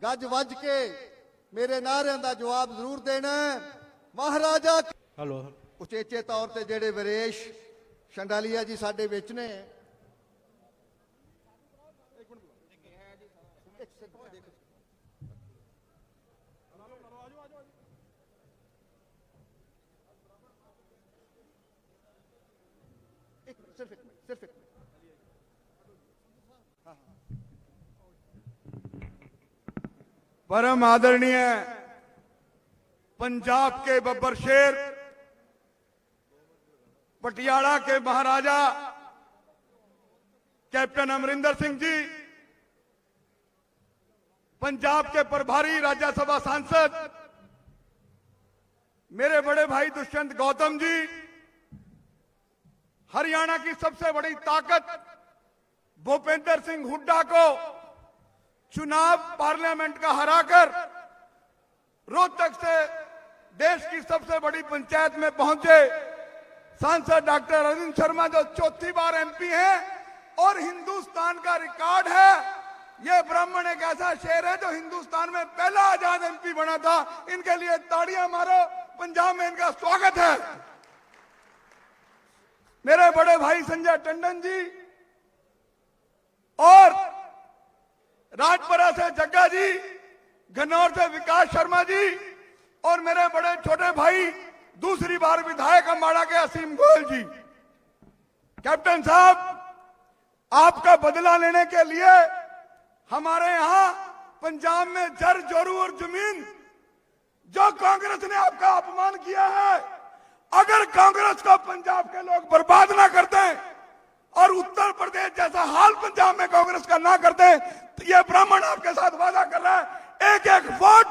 गज वज के मेरे नारियां का जवाब जरूर देना है। महाराजा हेलो उचेचे तौर पर जेडे विरेश शंडालिया जी साडे विच ने सिर्फ एक परम आदरणीय पंजाब के बब्बर शेर, पटियाला के महाराजा कैप्टन अमरिंदर सिंह जी, पंजाब के प्रभारी राज्यसभा सांसद मेरे बड़े भाई दुष्यंत गौतम जी, हरियाणा की सबसे बड़ी ताकत भूपेंद्र सिंह हुड्डा को चुनाव पार्लियामेंट का हराकर रोहतक से देश की सबसे बड़ी पंचायत में पहुंचे सांसद डॉक्टर अरविंद शर्मा जो चौथी बार एमपी हैं और हिंदुस्तान का रिकॉर्ड है। ये ब्राह्मण एक ऐसा शेर है जो हिंदुस्तान में पहला आजाद एमपी बना था। इनके लिए ताड़ियां मारो, पंजाब में इनका स्वागत है। मेरे बड़े भाई संजय टंडन जी और राजपुरा से जग्गा जी, गन्नौर से विकास शर्मा जी और मेरे बड़े छोटे भाई दूसरी बार विधायक अम्बाड़ा के असीम गोयल जी। कैप्टन साहब, आपका बदला लेने के लिए हमारे यहां पंजाब में जर जोरू और जमीन, जो कांग्रेस ने आपका अपमान किया है, अगर कांग्रेस को पंजाब के लोग बर्बाद ना करते और उत्तर प्रदेश जैसा हाल पंजाब में कांग्रेस का ना करते, तो ये ब्राह्मण आपके साथ वादा कर रहा है। एक एक वोट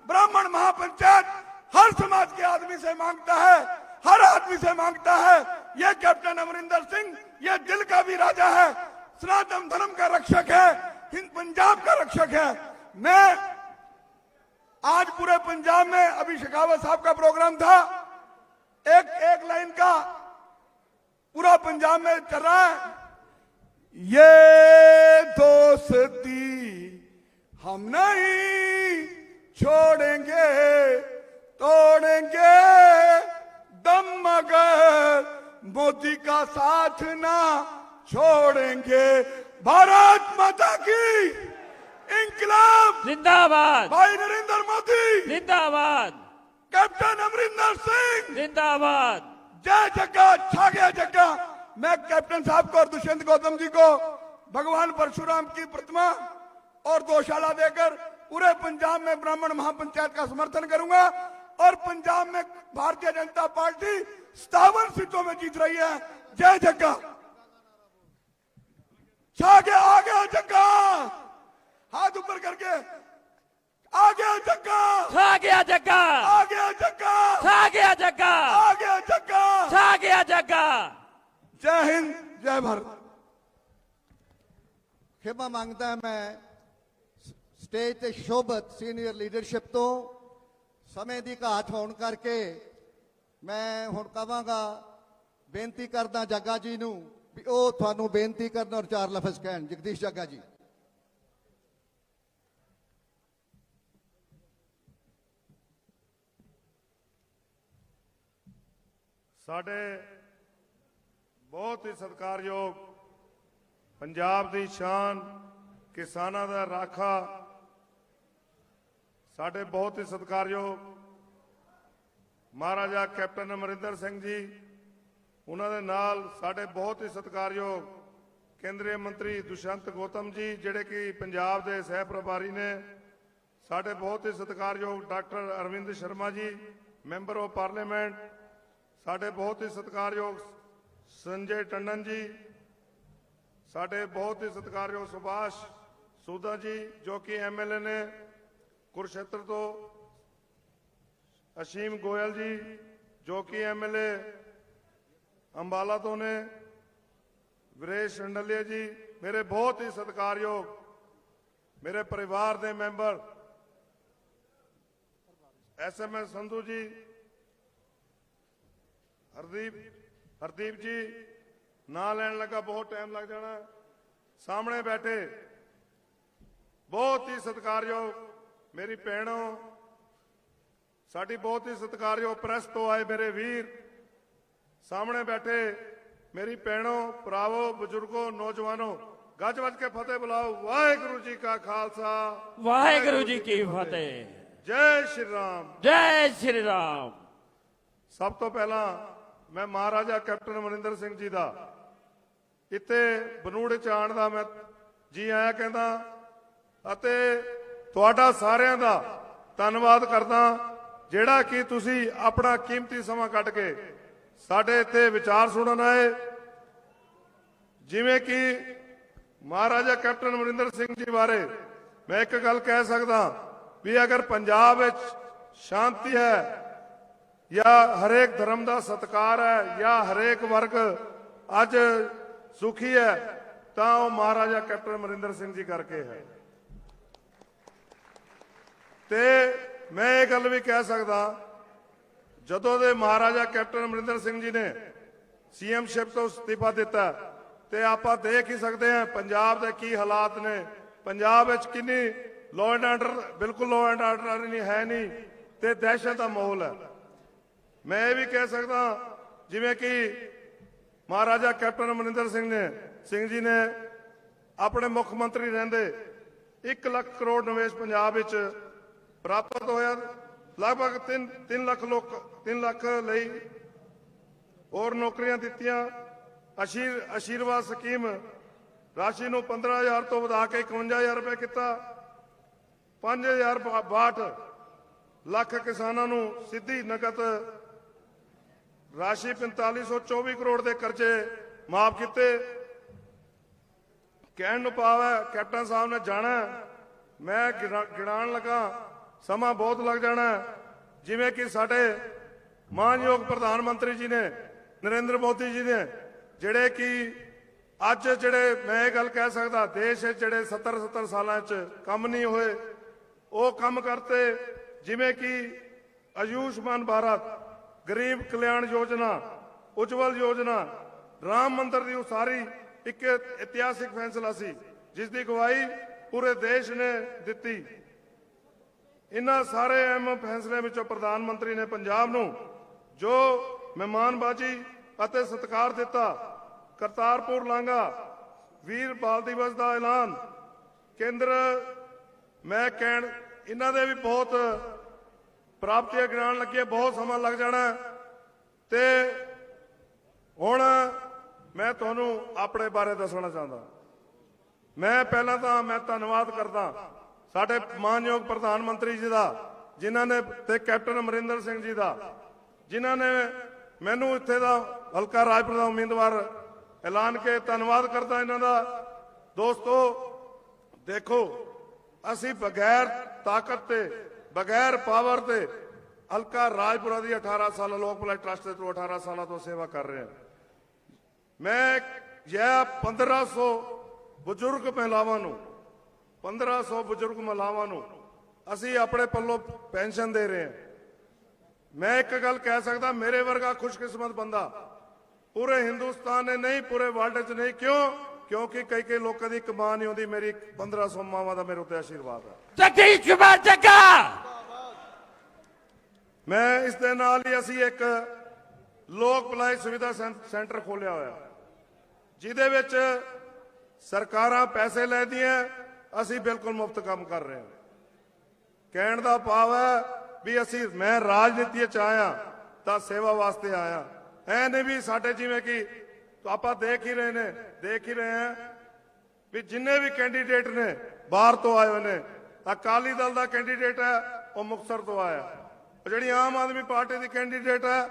ब्राह्मण महापंचायत हर समाज के आदमी से मांगता है, हर आदमी से मांगता है। ये कैप्टन अमरिंदर सिंह ये दिल का भी राजा है, सनातन धर्म का रक्षक है, हिंद पंजाब का रक्षक है। मैं आज पूरे पंजाब में, अभी शेखावत साहब का प्रोग्राम था, एक लाइन का पूरा पंजाब में चल रहा है। ये दोस्ती हम नहीं छोड़ेंगे, तोड़ेंगे दम मगर मोदी का साथ ना छोड़ेंगे। भारत माता की इंकलाब जिंदाबाद, भाई नरेंद्र मोदी जिंदाबाद, कैप्टन अमरिंदर सिंह जिंदाबाद। जय जग्गा, छा गया जग्गा। मैं कैप्टन साहब को और दुष्यंत गौतम जी को भगवान परशुराम की प्रतिमा और गौशाला देकर पूरे पंजाब में ब्राह्मण महापंचायत का समर्थन करूंगा और पंजाब में भारतीय जनता पार्टी 57 सीटों में जीत रही है। जय जग्गा, छा गया, आ गया जग्गा, हाथ ऊपर करके आ गया जग्गा, छा गया जग्गा, आ गया जग्गा, छा गया जग्गा, आ गया जग्गा। छा गया जग्गा। जय हिंद, जय भारत। खेमा मांगता मैं स्टेज ते शोभत सीनियर लीडरशिप तो समय की घाट होने करके मैं हुण कहांगा, बेनती करदा जग्गा जी नूं भी ओ तुहानूं बेनती करन और चार लफ्ज कहण। जगदीश जग्गा जी। साडे बहुत ही सत्कारयोग पंजाब की शान, किसानां दा राखा, साडे बहुत ही सत्कारयोग महाराजा कैप्टन अमरिंदर सिंह जी, उन्होंने नाल साडे बहुत ही सत्कारयोग केंद्रीय मंत्री दुष्यंत गौतम जी जिहड़े कि पंजाब के सह प्रभारी ने, साडे बहुत ही सत्कारयोग doctor Arvind Sharma ji member of Parliament, साडे बहुत ही सत्कारयोग संजय टंडन जी, साडे बहुत ही सत्कारयोग सुभाष सूदा जी जो कि MLA ने कुरुक्षेत्र तो, असीम गोयल जी जो कि MLA अंबाला तो ने, वीरेश शंडालिया जी, मेरे बहुत ही सत्कारयोग मेरे परिवार के मैंबर SMS संधू जी, हरदीप जी, ना लैन लगा बहुत टाइम लग जाना, सामने बैठे बहुत ही सत्कारयोग ਮੇਰੀ ਭੈਣੋ, ਸਾਡੀ ਬਹੁਤ ਹੀ ਸਤਿਕਾਰਯੋਗ ਪ੍ਰੈਸ ਤੋਂ ਆਏ ਮੇਰੇ ਵੀਰ, ਸਾਹਮਣੇ ਬੈਠੇ ਮੇਰੀ ਭੈਣੋ, ਭਰਾਵੋ, ਬਜ਼ੁਰਗੋ, ਨੌਜਵਾਨੋ, ਗੱਜ ਵੱਜ ਕੇ ਫਤਿਹ ਬੁਲਾਓ। ਵਾਹਿਗੁਰੂ ਜੀ ਕਾ ਖਾਲਸਾ, ਵਾਹਿਗੁਰੂ ਜੀ ਕੀ ਫਤਿਹ। ਜੈ ਸ਼੍ਰੀ ਰਾਮ। ਜੈ ਸ਼੍ਰੀ ਰਾਮ। ਸਭ ਤੋਂ ਪਹਿਲਾਂ ਮੈਂ ਮਹਾਰਾਜਾ ਕੈਪਟਨ ਅਮਰਿੰਦਰ ਸਿੰਘ ਜੀ ਦਾ ਇੱਥੇ ਬਨੂੜ ਚ ਆਉਣ ਦਾ ਮੈਂ ਜੀ ਆਇਆਂ ਕਹਿੰਦਾ ਅਤੇ ਤੁਹਾਡਾ ਸਾਰਿਆਂ ਦਾ ਧੰਨਵਾਦ ਕਰਦਾ, ਜਿਹੜਾ ਕਿ ਤੁਸੀਂ ਆਪਣਾ ਕੀਮਤੀ ਸਮਾਂ ਕੱਢ ਕੇ ਸਾਡੇ ਇੱਥੇ ਵਿਚਾਰ ਸੁਣਨ ਆਏ। ਜਿਵੇਂ ਕਿ ਮਹਾਰਾਜਾ ਕੈਪਟਨ ਅਮਰਿੰਦਰ ਸਿੰਘ ਜੀ ਬਾਰੇ ਮੈਂ ਇੱਕ ਗੱਲ ਕਹਿ ਸਕਦਾ ਵੀ ਅਗਰ ਪੰਜਾਬ ਵਿੱਚ ਸ਼ਾਂਤੀ ਹੈ ਜਾਂ ਹਰੇਕ ਧਰਮ ਦਾ ਸਤਿਕਾਰ ਹੈ ਜਾਂ ਹਰੇਕ ਵਰਗ ਅੱਜ ਸੁਖੀ ਹੈ ਤਾਂ ਉਹ ਮਹਾਰਾਜਾ ਕੈਪਟਨ ਅਮਰਿੰਦਰ ਸਿੰਘ ਜੀ ਕਰਕੇ ਹੈ। ਤੇ ਮੈਂ ਇਹ ਗੱਲ ਵੀ ਕਹਿ ਸਕਦਾ, ਜਦੋਂ ਦੇ ਮਹਾਰਾਜਾ ਕੈਪਟਨ ਅਮਰਿੰਦਰ ਸਿੰਘ ਜੀ ਨੇ ਸੀਐਮਸ਼ਿਪ ਤੋਂ ਅਸਤੀਫਾ ਦਿੱਤਾ ਤੇ ਆਪਾਂ ਦੇਖ ਹੀ ਸਕਦੇ ਹਾਂ ਪੰਜਾਬ ਦੇ ਕੀ ਹਾਲਾਤ ਨੇ। ਪੰਜਾਬ ਵਿੱਚ ਕਿੰਨੀ ਲਾਅ ਐਂਡ ਆਰਡਰ, ਬਿਲਕੁਲ ਲਾਅ ਐਂਡ ਆਰਡਰ ਨਹੀਂ ਹੈ ਨਹੀਂ ਤੇ ਦਹਿਸ਼ਤ ਦਾ ਮਾਹੌਲ ਹੈ। ਮੈਂ ਇਹ ਵੀ ਕਹਿ ਸਕਦਾ ਜਿਵੇਂ ਕਿ ਮਹਾਰਾਜਾ ਕੈਪਟਨ ਅਮਰਿੰਦਰ ਸਿੰਘ ਜੀ ਨੇ ਆਪਣੇ ਮੁੱਖ ਮੰਤਰੀ ਰਹਿੰਦੇ 1 ਲੱਖ ਕਰੋੜ ਨਿਵੇਸ਼ ਪੰਜਾਬ ਵਿੱਚ ਪ੍ਰਾਪਤ ਹੋਇਆ। ਲਗਭਗ 3 ਲੱਖ ਲਈ ਹੋਰ ਨੌਕਰੀਆਂ ਦਿੱਤੀਆਂ। ਆਸ਼ੀਰਵਾਦ ਸਕੀਮ ਰਾਸ਼ੀ ਨੂੰ 15,000 ਤੋਂ ਵਧਾ ਕੇ 51,000 ਰੁਪਏ ਕੀਤਾ। 5,062 ਲੱਖ ਕਿਸਾਨਾਂ ਨੂੰ ਸਿੱਧੀ ਨਕਦ ਰਾਸ਼ੀ 4524 ਕਰੋੜ ਦੇ ਕਰਜ਼ੇ ਮਾਫ ਕੀਤੇ। ਕਹਿਣ ਨੂੰ ਭਾਵ ਹੈ ਕੈਪਟਨ ਸਾਹਿਬ ਨੇ ਜਾਣਾ, ਮੈਂ ਗਿਣਾਉਣ ਲੱਗਾ ਸਮਾਂ ਬਹੁਤ ਲੱਗ ਜਾਣਾ। ਜਿਵੇਂ ਕਿ ਸਾਡੇ ਮਾਨਯੋਗ ਪ੍ਰਧਾਨ ਮੰਤਰੀ ਜੀ ਨੇ, ਨਰਿੰਦਰ ਮੋਦੀ ਜੀ ਨੇ, ਜਿਹੜੇ ਕਿ ਅੱਜ ਜਿਹੜੇ ਮੈਂ ਇਹ ਗੱਲ ਕਹਿ ਸਕਦਾ ਦੇਸ਼ ਵਿੱਚ ਜਿਹੜੇ 70 ਸਾਲਾਂ 'ਚ ਕੰਮ ਨਹੀਂ ਹੋਏ ਉਹ ਕੰਮ ਕਰਤੇ। ਜਿਵੇਂ ਕਿ ਆਯੁਸ਼ਮਾਨ ਭਾਰਤ, ਗਰੀਬ ਕਲਿਆਣ ਯੋਜਨਾ, ਉਜਵਲ ਯੋਜਨਾ, ਰਾਮ ਮੰਦਿਰ ਦੀ ਉਸਾਰੀ ਇੱਕ ਇਤਿਹਾਸਿਕ ਫੈਸਲਾ ਸੀ ਜਿਸ ਦੀ ਗਵਾਹੀ ਪੂਰੇ ਦੇਸ਼ ਨੇ ਦਿੱਤੀ। ਇਹਨਾਂ ਸਾਰੇ ਅਹਿਮ ਫੈਸਲਿਆਂ ਵਿੱਚੋਂ ਪ੍ਰਧਾਨ ਮੰਤਰੀ ਨੇ ਪੰਜਾਬ ਨੂੰ ਜੋ ਮਹਿਮਾਨਬਾਜ਼ੀ ਅਤੇ ਸਤਿਕਾਰ ਦਿੱਤਾ, ਕਰਤਾਰਪੁਰ ਲਾਂਘਾ, ਵੀਰ ਬਾਲ ਦਿਵਸ ਦਾ ਐਲਾਨ, ਕੇਂਦਰ, ਮੈਂ ਕਹਿਣ ਇਹਨਾਂ ਦੇ ਵੀ ਬਹੁਤ ਪ੍ਰਾਪਤੀਆਂ ਗਿਣਾਉਣ ਲੱਗੇ ਬਹੁਤ ਸਮਾਂ ਲੱਗ ਜਾਣਾ। ਤੇ ਹੁਣ ਮੈਂ ਤੁਹਾਨੂੰ ਆਪਣੇ ਬਾਰੇ ਦੱਸਣਾ ਚਾਹੁੰਦਾ। ਮੈਂ ਪਹਿਲਾਂ ਤਾਂ ਮੈਂ ਧੰਨਵਾਦ ਕਰਦਾ ਸਾਡੇ ਮਾਨਯੋਗ ਪ੍ਰਧਾਨ ਮੰਤਰੀ ਜੀ ਦਾ, ਜਿਨ੍ਹਾਂ ਨੇ, ਤੇ ਕੈਪਟਨ ਅਮਰਿੰਦਰ ਸਿੰਘ ਜੀ ਦਾ, ਜਿਨ੍ਹਾਂ ਨੇ ਮੈਨੂੰ ਇੱਥੇ ਦਾ ਹਲਕਾ ਰਾਜਪੁਰ ਦਾ ਉਮੀਦਵਾਰ ਐਲਾਨ ਕੇ ਧੰਨਵਾਦ ਕਰਦਾ ਇਹਨਾਂ ਦਾ। ਦੋਸਤੋ ਦੇਖੋ, ਅਸੀਂ ਬਗੈਰ ਤਾਕਤ ਤੇ ਬਗੈਰ ਪਾਵਰ ਤੇ ਹਲਕਾ ਰਾਜਪੁਰਾ ਦੀ 18 ਸਾਲ ਲੋਕ ਭਲਾਈ ਟਰਸਟ ਦੇ ਤੋਂ 18 ਸਾਲਾਂ ਤੋਂ ਸੇਵਾ ਕਰ ਰਹੇ ਹਾਂ। ਮੈਂ ਇਹ 1500 ਬਜ਼ੁਰਗ ਮਹਿਲਾਵਾਂ ਨੂੰ 1500 ਬਜ਼ੁਰਗ ਮਹਿਲਾਵਾਂ ਨੂੰ ਅਸੀਂ ਆਪਣੇ ਪੱਲੋਂ ਪੈਨਸ਼ਨ ਦੇ ਰਹੇ ਹਾਂ। ਮੈਂ ਇੱਕ ਗੱਲ ਕਹਿ ਸਕਦਾ, ਮੇਰੇ ਵਰਗਾ ਖੁਸ਼ਕਿਸਮਤ ਬੰਦਾ ਪੂਰੇ ਹਿੰਦੁਸਤਾਨ ਨੇ ਨਹੀਂ, ਪੂਰੇ ਵਰਲਡ 'ਚ ਨਹੀਂ। ਕਿਉਂਕਿ ਕਈ ਲੋਕਾਂ ਦੀ ਇੱਕ ਮਾਂ ਨਹੀਂ ਹੁੰਦੀ। ਮੇਰੀ 1500 ਮਾਵਾਂ ਦਾ ਮੇਰੇ ਉੱਤੇ ਆਸ਼ੀਰਵਾਦ ਹੈ। ਜਗਦੀਸ਼ ਕੁਮਾਰ ਜੱਗਾ। ਮੈਂ ਇਸ ਦੇ ਨਾਲ ਹੀ ਅਸੀਂ ਇੱਕ ਲੋਕ ਭਲਾਈ ਸੁਵਿਧਾ ਸੈਂਟਰ ਖੋਲਿਆ ਹੋਇਆ, ਜਿਹਦੇ ਵਿੱਚ ਸਰਕਾਰਾਂ ਪੈਸੇ ਲੈਦੀਆਂ, ਅਸੀਂ ਬਿਲਕੁਲ ਮੁਫਤ ਕੰਮ ਕਰ ਰਹੇ ਹਾਂ। ਕਹਿਣ ਦਾ ਭਾਵ ਹੈ ਵੀ ਮੈਂ ਰਾਜਨੀਤੀ 'ਚ ਆਇਆ ਤਾਂ ਸੇਵਾ ਵਾਸਤੇ ਆਇਆ। ਐ ਨਹੀਂ ਵੀ ਸਾਡੇ ਜਿਵੇਂ ਕਿ ਆਪਾਂ ਦੇਖ ਹੀ ਰਹੇ ਹਾਂ ਵੀ ਜਿੰਨੇ ਵੀ ਕੈਂਡੀਡੇਟ ਨੇ ਬਾਹਰ ਤੋਂ ਆਏ ਹੋਏ ਨੇ। ਅਕਾਲੀ ਦਲ ਦਾ ਕੈਂਡੀਡੇਟ ਹੈ ਉਹ ਮੁਕਤਸਰ ਤੋਂ ਆਇਆ, ਜਿਹੜੀ ਆਮ ਆਦਮੀ ਪਾਰਟੀ ਦੀ ਕੈਂਡੀਡੇਟ ਹੈ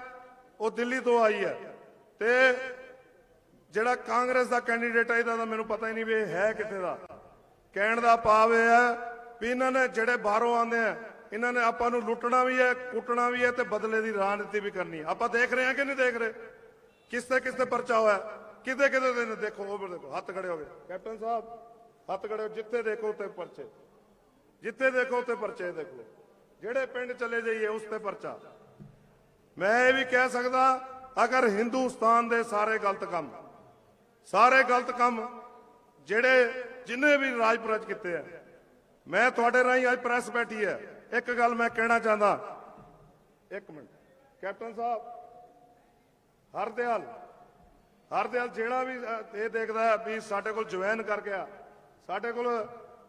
ਉਹ ਦਿੱਲੀ ਤੋਂ ਆਈ ਹੈ, ਤੇ ਜਿਹੜਾ ਕਾਂਗਰਸ ਦਾ ਕੈਂਡੀਡੇਟ ਹੈ ਇਹਦਾ ਤਾਂ ਮੈਨੂੰ ਪਤਾ ਹੀ ਨਹੀਂ ਵੀ ਇਹ ਹੈ ਕਿੱਥੇ ਦਾ। ਕਹਿਣ ਦਾ ਭਾਵ ਇਹ ਹੈ ਵੀ ਇਹਨਾਂ ਨੇ ਜਿਹੜੇ ਬਾਹਰੋਂ ਆਉਂਦੇ ਆ, ਇਹਨਾਂ ਨੇ ਆਪਾਂ ਨੂੰ ਲੁੱਟਣਾ ਵੀ ਹੈ, ਕੁੱਟਣਾ ਵੀ ਹੈ ਤੇ ਬਦਲੇ ਦੀ ਰਾਜਨੀਤੀ ਵੀ ਕਰਨੀ ਹੈ। ਆਪਾਂ ਦੇਖ ਰਹੇ ਹਾਂ ਕਿ ਨਹੀਂ ਦੇਖ ਰਹੇ? ਕਿਸ ਤੇ ਪਰਚਾ ਹੋਇਆ, ਕਿਤੇ ਦੇ ਦੇਖੋ, ਉਹ ਦੇਖੋ ਹੱਥ ਖੜੇ ਹੋ ਗਏ। ਕੈਪਟਨ ਸਾਹਿਬ ਹੱਥ ਖੜੇ ਹੋ, ਜਿੱਥੇ ਦੇਖੋ ਉੱਤੇ ਪਰਚੇ, ਜਿੱਥੇ ਦੇਖੋ ਉੱਤੇ ਪਰਚੇ। ਦੇਖੋ ਜਿਹੜੇ ਪਿੰਡ ਚਲੇ ਜਾਈਏ ਉਸ ਤੇ ਪਰਚਾ। ਮੈਂ ਇਹ ਵੀ ਕਹਿ ਸਕਦਾ, ਅਗਰ ਹਿੰਦੁਸਤਾਨ ਦੇ ਸਾਰੇ ਗਲਤ ਕੰਮ ਜਿਹੜੇ ਜਿੰਨੇ ਵੀ ਰਾਜਪੁਰਾ 'ਚ ਕੀਤੇ ਆ, ਮੈਂ ਤੁਹਾਡੇ ਰਾਹੀਂ ਅੱਜ ਪ੍ਰੈਸ ਬੈਠੀ ਹੈ, ਇੱਕ ਗੱਲ ਮੈਂ ਕਹਿਣਾ ਚਾਹੁੰਦਾ। ਇੱਕ ਮਿੰਟ ਕੈਪਟਨ ਸਾਹਿਬ, ਹਰਦਿਆਲ ਜਿਹੜਾ ਵੀ ਇਹ ਦੇਖਦਾ ਹੈ ਵੀ ਸਾਡੇ ਕੋਲ ਜੁਆਇਨ ਕਰ ਗਿਆ, ਸਾਡੇ ਕੋਲ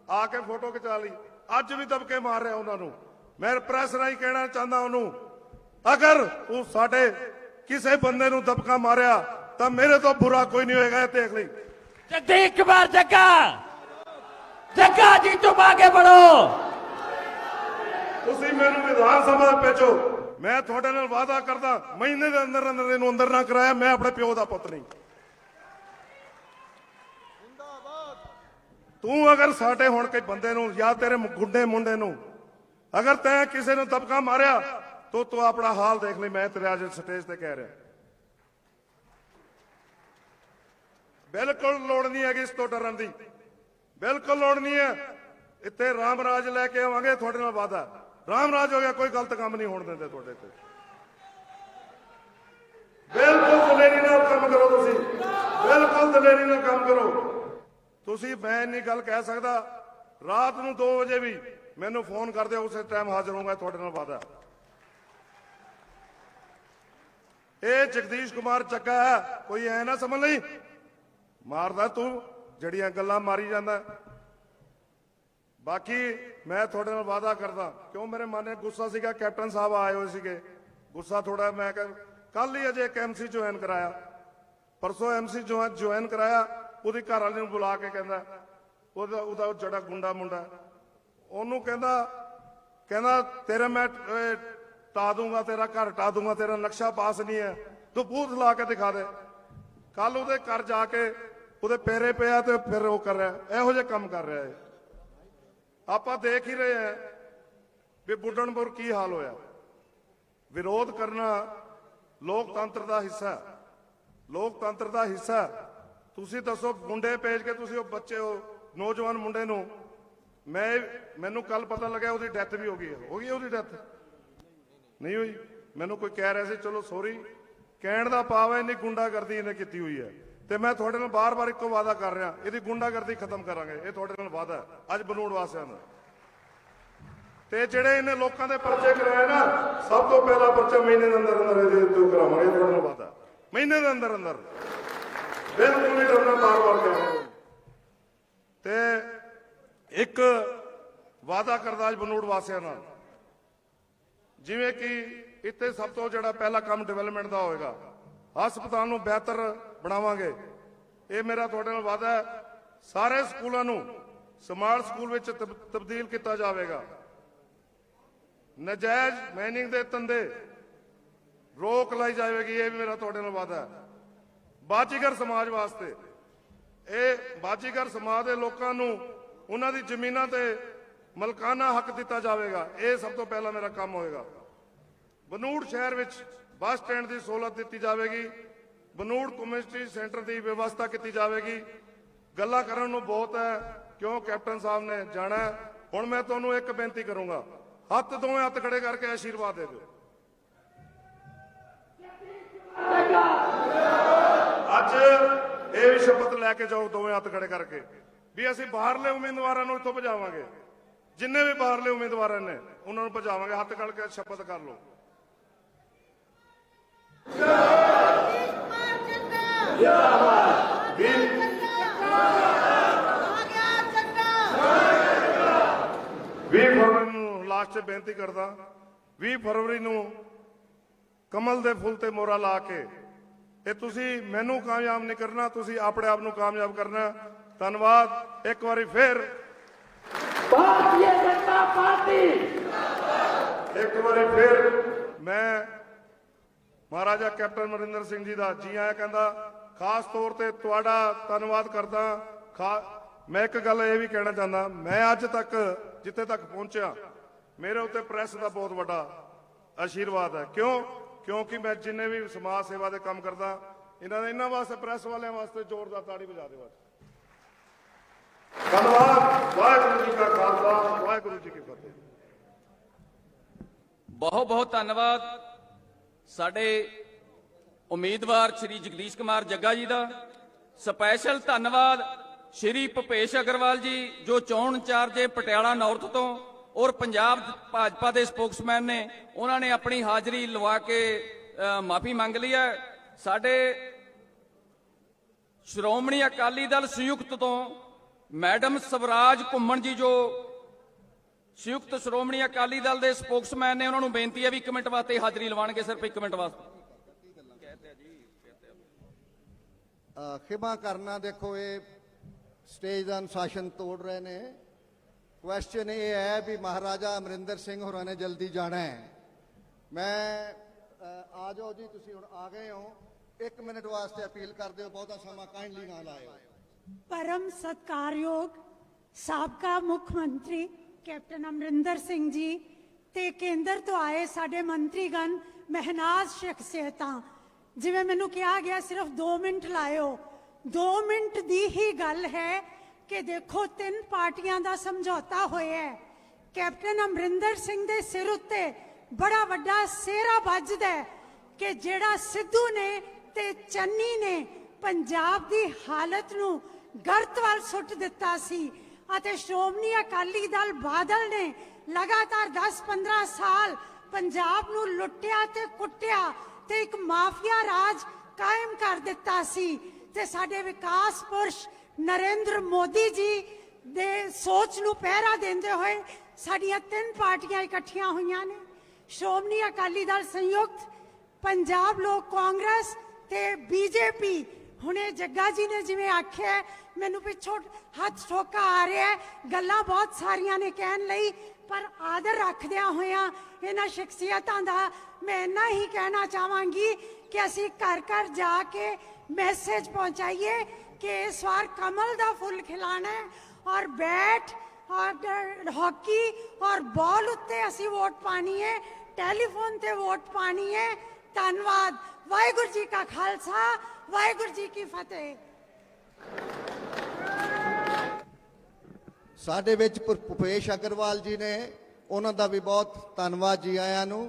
ਆ ਕੇ ਫੋਟੋ ਖਿਚਾ ਲਈ, ਅੱਜ ਵੀ ਦਬਕੇ ਮਾਰ ਰਿਹਾ ਉਹਨਾਂ ਨੂੰ। ਮੈਂ ਪ੍ਰੈਸ ਰਾਹੀਂ ਕਹਿਣਾ ਚਾਹੁੰਦਾ ਉਹਨੂੰ, ਅਗਰ ਤੂੰ ਸਾਡੇ ਕਿਸੇ ਬੰਦੇ ਨੂੰ ਦਬਕਾ ਮਾਰਿਆ ਤਾਂ ਮੇਰੇ ਤੋਂ ਬੁਰਾ ਕੋਈ ਨਹੀਂ ਹੋਏਗਾ, ਇਹ ਦੇਖ ਲਈ। जगदीश कुमार जग्गा, जग्गा जी तुम आगे बढ़ो। ਤੁਸੀਂ ਮੈਨੂੰ ਵਿਧਾਨ ਸਭਾ ਭੇਜੋ, ਮੈਂ ਤੁਹਾਡੇ ਨਾਲ ਵਾਅਦਾ ਕਰਦਾ ਮਹੀਨੇ ਦੇ ਅੰਦਰ ਅੰਦਰ ਇਹਨੂੰ ਅੰਦਰ ਨਾ ਕਰਾਇਆ, ਮੈਂ ਆਪਣੇ ਪਿਓ ਦਾ ਪੁੱਤ ਨਹੀਂ। ਤੂੰ ਅਗਰ ਸਾਡੇ ਹੁਣ ਕੋਈ ਬੰਦੇ ਨੂੰ ਜਾਂ ਤੇਰੇ ਗੁੰਡੇ ਮੁੰਡੇ ਨੂੰ ਅਗਰ ਤੈਂ ਕਿਸੇ ਨੂੰ ਦਬਕਾ ਮਾਰਿਆ ਤਾਂ ਤੂੰ ਆਪਣਾ ਹਾਲ ਦੇਖ ਲਈ। ਮੈਂ ਤੇਰੇ ਅੱਜ ਸਟੇਜ ਤੇ ਕਹਿ ਰਿਹਾ, ਬਿਲਕੁਲ ਲੋੜ ਨਹੀਂ ਹੈਗੀ ਇਸ ਤੋਂ ਡਰਨ ਦੀ, ਬਿਲਕੁਲ ਲੋੜ ਨਹੀਂ ਹੈ। ਇੱਥੇ ਰਾਮ ਰਾਜ ਲੈ ਕੇ ਆਵਾਂਗੇ, ਤੁਹਾਡੇ ਨਾਲ ਵਾਅਦਾ। ਰਾਮ ਰਾਜ ਹੋ ਗਿਆ, ਕੋਈ ਗਲਤ ਕੰਮ ਨਹੀਂ ਹੋਣ ਦਿੰਦੇ ਤੁਹਾਡੇ ਤੇ। ਬਿਲਕੁਲ ਦਲੇਰੀ ਨਾਲ ਕੰਮ ਕਰੋ, ਤੁਸੀਂ ਬਿਲਕੁਲ ਦਲੇਰੀ ਨਾਲ ਕੰਮ ਕਰੋ। ਤੁਸੀਂ ਮੈਂ ਇੰਨੀ ਗੱਲ ਕਹਿ ਸਕਦਾ, ਰਾਤ ਨੂੰ 2 ਵਜੇ ਵੀ ਮੈਨੂੰ ਫੋਨ ਕਰਦੇ, ਉਸੇ ਟਾਈਮ ਹਾਜ਼ਰ ਹੋਊਗਾ, ਤੁਹਾਡੇ ਨਾਲ ਵਾਅਦਾ। ਇਹ ਜਗਦੀਸ਼ ਕੁਮਾਰ ਜੱਗਾ ਹੈ, ਕੋਈ ਐ ਨਾ ਸਮਝ ਲਈ ਮਾਰਦਾ ਤੂੰ ਜਿਹੜੀਆਂ ਗੱਲਾਂ ਮਾਰੀ ਜਾਂਦਾ। ਬਾਕੀ ਮੈਂ ਤੁਹਾਡੇ ਨਾਲ ਵਾਅਦਾ ਕਰਦਾ, ਕਿਉਂ ਮੇਰੇ ਮਨ 'ਚ ਗੁੱਸਾ ਸੀਗਾ, ਕੈਪਟਨ ਸਾਹਿਬ ਆਏ ਹੋਏ ਸੀਗੇ, ਗੁੱਸਾ ਥੋੜਾ। ਮੈਂ ਕੱਲ ਹੀ ਅਜੇ ਇੱਕ MC ਜੁਆਇਨ ਕਰਾਇਆ, ਪਰਸੋਂ MC ਜੁਆਇਨ ਕਰਾਇਆ, ਉਹਦੀ ਘਰ ਵਾਲੀ ਨੂੰ ਬੁਲਾ ਕੇ ਕਹਿੰਦਾ, ਉਹਦਾ ਜਿਹੜਾ ਗੁੰਡਾ ਮੁੰਡਾ ਉਹਨੂੰ ਕਹਿੰਦਾ ਤੇਰਾ ਮੈਂ ਟਾ ਦੂੰਗਾ, ਤੇਰਾ ਘਰ ਟਾ ਦੂੰਗਾ, ਤੇਰਾ ਨਕਸ਼ਾ ਪਾਸ ਨਹੀਂ ਹੈ, ਤੂੰ ਬੂਥ ਲਾ ਕੇ ਦਿਖਾ ਦੇ। ਕੱਲ ਉਹਦੇ ਘਰ ਜਾ ਕੇ ਉਹਦੇ ਪੈਰੇ ਪਿਆ ਤੇ ਫਿਰ ਉਹ ਕਰ ਰਿਹਾ, ਇਹੋ ਜਿਹੇ ਕੰਮ ਕਰ ਰਿਹਾ ਹੈ। ਆਪਾਂ ਦੇਖ ਹੀ ਰਹੇ ਹਾਂ ਵੀ ਬੁੱਢਣਪੁਰ ਕੀ ਹਾਲ ਹੋਇਆ। ਵਿਰੋਧ ਕਰਨਾ ਲੋਕਤੰਤਰ ਦਾ ਹਿੱਸਾ, ਲੋਕਤੰਤਰ ਦਾ ਹਿੱਸਾ। ਤੁਸੀਂ ਦੱਸੋ, ਗੁੰਡੇ ਭੇਜ ਕੇ ਤੁਸੀਂ ਉਹ ਬੱਚੇ, ਉਹ ਨੌਜਵਾਨ ਮੁੰਡੇ ਨੂੰ, ਮੈਨੂੰ ਕੱਲ ਪਤਾ ਲੱਗਿਆ ਉਹਦੀ ਡੈਥ ਵੀ ਹੋ ਗਈ ਉਹਦੀ ਡੈਥ ਨਹੀਂ ਹੋਈ। ਮੈਨੂੰ ਕੋਈ ਕਹਿ ਰਿਹਾ ਸੀ, ਚਲੋ ਸੌਰੀ, ਕਹਿਣ ਦਾ ਭਾਵ ਹੈ ਇੰਨੀ ਗੁੰਡਾਗਰਦੀ ਇਹਨੇ ਕੀਤੀ ਹੋਈ ਹੈ। ਤੇ ਮੈਂ ਤੁਹਾਡੇ ਨਾਲ ਬਾਰ-ਬਾਰ ਇੱਕੋ ਵਾਅਦਾ ਕਰ ਰਿਹਾ, ਇਹਦੀ ਗੁੰਡਾਗਰਦੀ ਖਤਮ ਕਰਾਂਗੇ, ਇਹ ਤੁਹਾਡੇ ਨਾਲ ਵਾਅਦਾ ਹੈ ਅੱਜ ਬਨੂੜ ਵਾਸੀਆਂ ਦਾ। ਤੇ ਜਿਹੜੇ ਇਹਨੇ ਲੋਕਾਂ ਦੇ ਪਰਚੇ ਕਰਾਏ ਨਾ, ਸਭ ਤੋਂ ਪਹਿਲਾ ਪਰਚਾ ਮਹੀਨੇ ਦੇ ਅੰਦਰ ਅੰਦਰ ਇਹਦੇ ਉੱਤੇ ਕਰਾਵਾਂਗੇ, ਤੁਹਾਡੇ ਨਾਲ ਵਾਅਦਾ, ਮਹੀਨੇ ਦੇ ਅੰਦਰ ਅੰਦਰ, ਬਿਲਕੁਲ ਨਹੀਂ ਡਰਨਾ, ਬਾਰ-ਬਾਰ ਕਰਾਂਗੇ। ਤੇ ਇੱਕ ਵਾਅਦਾ ਕਰਦਾ ਅੱਜ ਬਨੂੜ ਵਾਸੀਆਂ ਨਾਲ, ਜਿਵੇਂ ਕਿ ਇੱਥੇ ਸਭ ਤੋਂ ਜਿਹੜਾ ਪਹਿਲਾ ਕੰਮ ਡਿਵੈਲਪਮੈਂਟ ਦਾ ਹੋਏਗਾ, ਹਸਪਤਾਲ ਨੂੰ ਬਿਹਤਰ ਬਣਾਵਾਂਗੇ, ਇਹ ਮੇਰਾ ਤੁਹਾਡੇ ਨਾਲ ਵਾਅਦਾ ਹੈ। ਸਾਰੇ ਸਕੂਲਾਂ ਨੂੰ ਸਮਾਰਟ ਸਕੂਲ ਵਿੱਚ ਤਬਦੀਲ ਕੀਤਾ ਜਾਵੇਗਾ। ਨਜਾਇਜ਼ ਮਾਈਨਿੰਗ ਦੇ ਧੰਦੇ ਰੋਕ ਲਾਈ ਜਾਵੇਗੀ, ਇਹ ਵੀ ਮੇਰਾ ਤੁਹਾਡੇ ਨਾਲ ਵਾਅਦਾ ਹੈ। ਬਾਜੀਗਰ ਸਮਾਜ ਵਾਸਤੇ, ਇਹ ਬਾਜੀਗਰ ਸਮਾਜ ਦੇ ਲੋਕਾਂ ਨੂੰ ਉਹਨਾਂ ਦੀ ਜ਼ਮੀਨਾਂ ਤੇ ਮਲਕਾਨਾ ਹੱਕ ਦਿੱਤਾ ਜਾਵੇਗਾ, ਇਹ ਸਭ ਤੋਂ ਪਹਿਲਾਂ ਮੇਰਾ ਕੰਮ ਹੋਏਗਾ। ਬਨੂੜ ਸ਼ਹਿਰ ਵਿੱਚ ਬੱਸ ਸਟੈਂਡ ਦੀ ਸਹੂਲਤ ਦਿੱਤੀ ਜਾਵੇਗੀ, ਬਨੂੜ ਕਮਿਊਨਿਟੀ ਸੈਂਟਰ ਦੀ ਵਿਵਸਥਾ ਕੀਤੀ ਜਾਵੇਗੀ। ਗੱਲਾਂ ਕਰਨ ਨੂੰ ਬਹੁਤ ਹੈ, ਕਿਉਂ ਕੈਪਟਨ ਸਾਹਿਬ ਨੇ ਜਾਣਾ। ਹੁਣ ਮੈਂ ਤੁਹਾਨੂੰ ਇੱਕ ਬੇਨਤੀ ਕਰੂੰਗਾ, ਦੋਵੇਂ ਹੱਥ ਖੜੇ ਕਰਕੇ ਆਸ਼ੀਰਵਾਦ ਦੇ ਦਿਓ। ਅੱਜ ਇਹ ਵੀ ਸ਼ਪਥ ਲੈ ਕੇ ਜਾਓ ਦੋਵੇਂ ਹੱਥ ਖੜੇ ਕਰਕੇ ਵੀ ਅਸੀਂ ਬਾਹਰਲੇ ਉਮੀਦਵਾਰਾਂ ਨੂੰ ਇੱਥੋਂ ਭਜਾਵਾਂਗੇ, ਜਿੰਨੇ ਵੀ ਬਾਹਰਲੇ ਉਮੀਦਵਾਰ ਨੇ ਉਹਨਾਂ ਨੂੰ ਭਜਾਵਾਂਗੇ। ਹੱਥ ਖੜ ਕੇ ਸ਼ਪਥ ਕਰ ਲਓ। ਫਰਵਰੀ ਨੂੰ ਲਾਸਟ 'ਚ ਬੇਨਤੀ ਕਰਦਾ, 20 ਫਰਵਰੀ ਨੂੰ ਕਮਲ ਦੇ ਫੁੱਲ ਤੇ ਮੋਹਰਾ ਲਾ ਕੇ, ਇਹ ਤੁਸੀਂ ਮੈਨੂੰ ਕਾਮਯਾਬ ਨਹੀਂ ਕਰਨਾ, ਤੁਸੀਂ ਆਪਣੇ ਆਪ ਨੂੰ ਕਾਮਯਾਬ ਕਰਨਾ। ਧੰਨਵਾਦ ਇੱਕ ਵਾਰੀ ਫੇਰ। भारतीय जनता पार्टी ਇੱਕ ਵਾਰੀ ਫੇਰ ਮੈਂ ਮਹਾਰਾਜਾ ਕੈਪਟਨ ਅਮਰਿੰਦਰ ਸਿੰਘ ਜੀ ਦਾ ਜੀ ਆਇਆਂ ਕਹਿੰਦਾ, ਖਾਸ ਤੌਰ ਤੇ ਤੁਹਾਡਾ ਧੰਨਵਾਦ ਕਰਦਾ। ਮੈਂ ਇੱਕ ਗੱਲ ਇਹ ਵੀ ਕਹਿਣਾ ਚਾਹੁੰਦਾ, ਮੈਂ ਅੱਜ ਤੱਕ ਜਿੱਥੇ ਤੱਕ ਪਹੁੰਚਿਆ ਮੇਰੇ ਉੱਤੇ ਪ੍ਰੈਸ ਦਾ ਬਹੁਤ ਵੱਡਾ ਆਸ਼ੀਰਵਾਦ ਹੈ। ਕਿਉਂਕਿ ਮੈਂ ਜਿੰਨੇ ਵੀ ਸਮਾਜ ਸੇਵਾ ਦੇ ਕੰਮ ਕਰਦਾ, ਇਹਨਾਂ ਵਾਸਤੇ, ਪ੍ਰੈਸ ਵਾਲਿਆਂ ਵਾਸਤੇ ਜ਼ੋਰਦਾਰ ਤਾੜੀ ਵਜਾ ਦਿਓ। ਧੰਨਵਾਦ। ਵਾਹਿਗੁਰੂ ਜੀ ਕਾ ਖਾਲਸਾ, ਵਾਹਿਗੁਰੂ ਜੀ ਕੀ ਫਤਿਹ। ਬਹੁਤ ਬਹੁਤ ਧੰਨਵਾਦ ਸਾਡੇ ਉਮੀਦਵਾਰ ਸ਼੍ਰੀ ਜਗਦੀਸ਼ ਕੁਮਾਰ ਜੱਗਾ ਜੀ ਦਾ। ਸਪੈਸ਼ਲ ਧੰਨਵਾਦ ਸ਼੍ਰੀ ਭੁਪੇਸ਼ ਅਗਰਵਾਲ ਜੀ ਜੋ ਚੋਣ ਇੰਚਾਰਜ ਹੈ ਪਟਿਆਲਾ ਨਾਰਥ ਤੋਂ ਔਰ ਪੰਜਾਬ ਭਾਜਪਾ ਦੇ ਸਪੋਕਸਮੈਨ ਨੇ, ਉਹਨਾਂ ਨੇ ਆਪਣੀ ਹਾਜ਼ਰੀ ਲਵਾ ਕੇ ਮਾਫੀ ਮੰਗ ਲਈ ਹੈ। ਸਾਡੇ ਸ਼੍ਰੋਮਣੀ ਅਕਾਲੀ ਦਲ ਸੰਯੁਕਤ ਤੋਂ ਮੈਡਮ ਸਵਰਾਜ ਘੁੰਮਣ ਜੀ ਜੋ ਸੰਯੁਕਤ ਸ਼੍ਰੋਮਣੀ ਅਕਾਲੀ ਦਲ ਦੇ ਸਪੋਕਸਮੈਨ ਨੇ, ਉਹਨਾਂ ਨੂੰ ਬੇਨਤੀ ਹੈ ਵੀ 1 ਮਿੰਟ ਵਾਸਤੇ ਹਾਜ਼ਰੀ ਲਵਾਉਣਗੇ, ਸਿਰਫ 1 ਮਿੰਟ ਵਾਸਤੇ। ਖਿਮਾ ਕਰਨਾ, ਦੇਖੋ ਇਹ ਸਟੇਜ ਦਾ ਅਨੁਸ਼ਾਸਨ ਤੋੜ ਰਹੇ ਨੇ। ਕੁਐਸਚਨ ਇਹ ਹੈ ਵੀ ਮਹਾਰਾਜਾ ਅਮਰਿੰਦਰ ਸਿੰਘ ਹੋਰਾਂ ਨੇ ਜਲਦੀ ਜਾਣਾ ਹੈ। ਮੈਂ ਆ ਜਾਓ ਜੀ, ਤੁਸੀਂ ਹੁਣ ਆ ਗਏ ਹੋ, 1 ਮਿੰਟ ਵਾਸਤੇ ਅਪੀਲ ਕਰਦੇ ਹੋ, ਬਹੁਤਾ ਸਮਾਂ ਕਾਈਂਡਲੀ ਨਾ ਲਾਇਓ। परम सत्कारयोग साबका मुख मंत्री कैप्टन अमरिंदर सिंह जी ते केंद्र तो आए साडे मंत्रीगण महनाज शख्सियतां, जिवें मैनूं कहा गया सिर्फ 2 मिनट लायो। 2 मिनट दी ही गल है कि देखो 3 पार्टियां दा समझौता होया है। कैप्टन अमरिंदर सिंह दे सिर उत्ते बड़ा वड्डा सेहरा वजदा है कि जेड़ा सिद्धू ने ते चन्नी ने पंजाब दी हालत नूं गर्त वाल सुट दिता सी अते श्रोमणी अकाली दल बादल ने लगातार 10-15 साल पंजाब नूं लुट्टिया ते कुट्टिया ते एक माफिया राज कायम कर दिता सी। ते साडे विकास पुरुष नरेंद्र मोदी जी दे सोच नूं पहरा देंदे होए साडियां 3 पार्टियां इकट्ठियां होईयां ने, श्रोमणी अकाली दल संयुक्त, पंजाब लोक कांग्रेस ते बीजेपी। हुणे जग्गा जी ने जिवें आख्या, मैनूं पिछों हथ ठोका आ रहा है, गल्लां बहुत सारियां ने कहण लई, पर आदर रखदियां होइयां इन्हां शख्सियतां दा मैं इन्ना ही कहना चाहांगी कि असीं घर घर जाके मैसेज पहुंचाइए कि इस बार कमल दा फुल खिलाना है और बैट और हॉकी और बॉल उत्ते असीं वोट पानी है, टैलीफोन ते वोट पानी है। धन्नवाद। वाहिगुरू जी का खालसा, वाहिगुरू जी की फतेह। ਸਾਡੇ ਵਿੱਚ ਭੁਪੇਸ਼ ਅਗਰਵਾਲ ਜੀ ਨੇ, ਉਹਨਾਂ ਦਾ ਵੀ ਬਹੁਤ ਧੰਨਵਾਦ ਜੀ ਆਇਆਂ ਨੂੰ।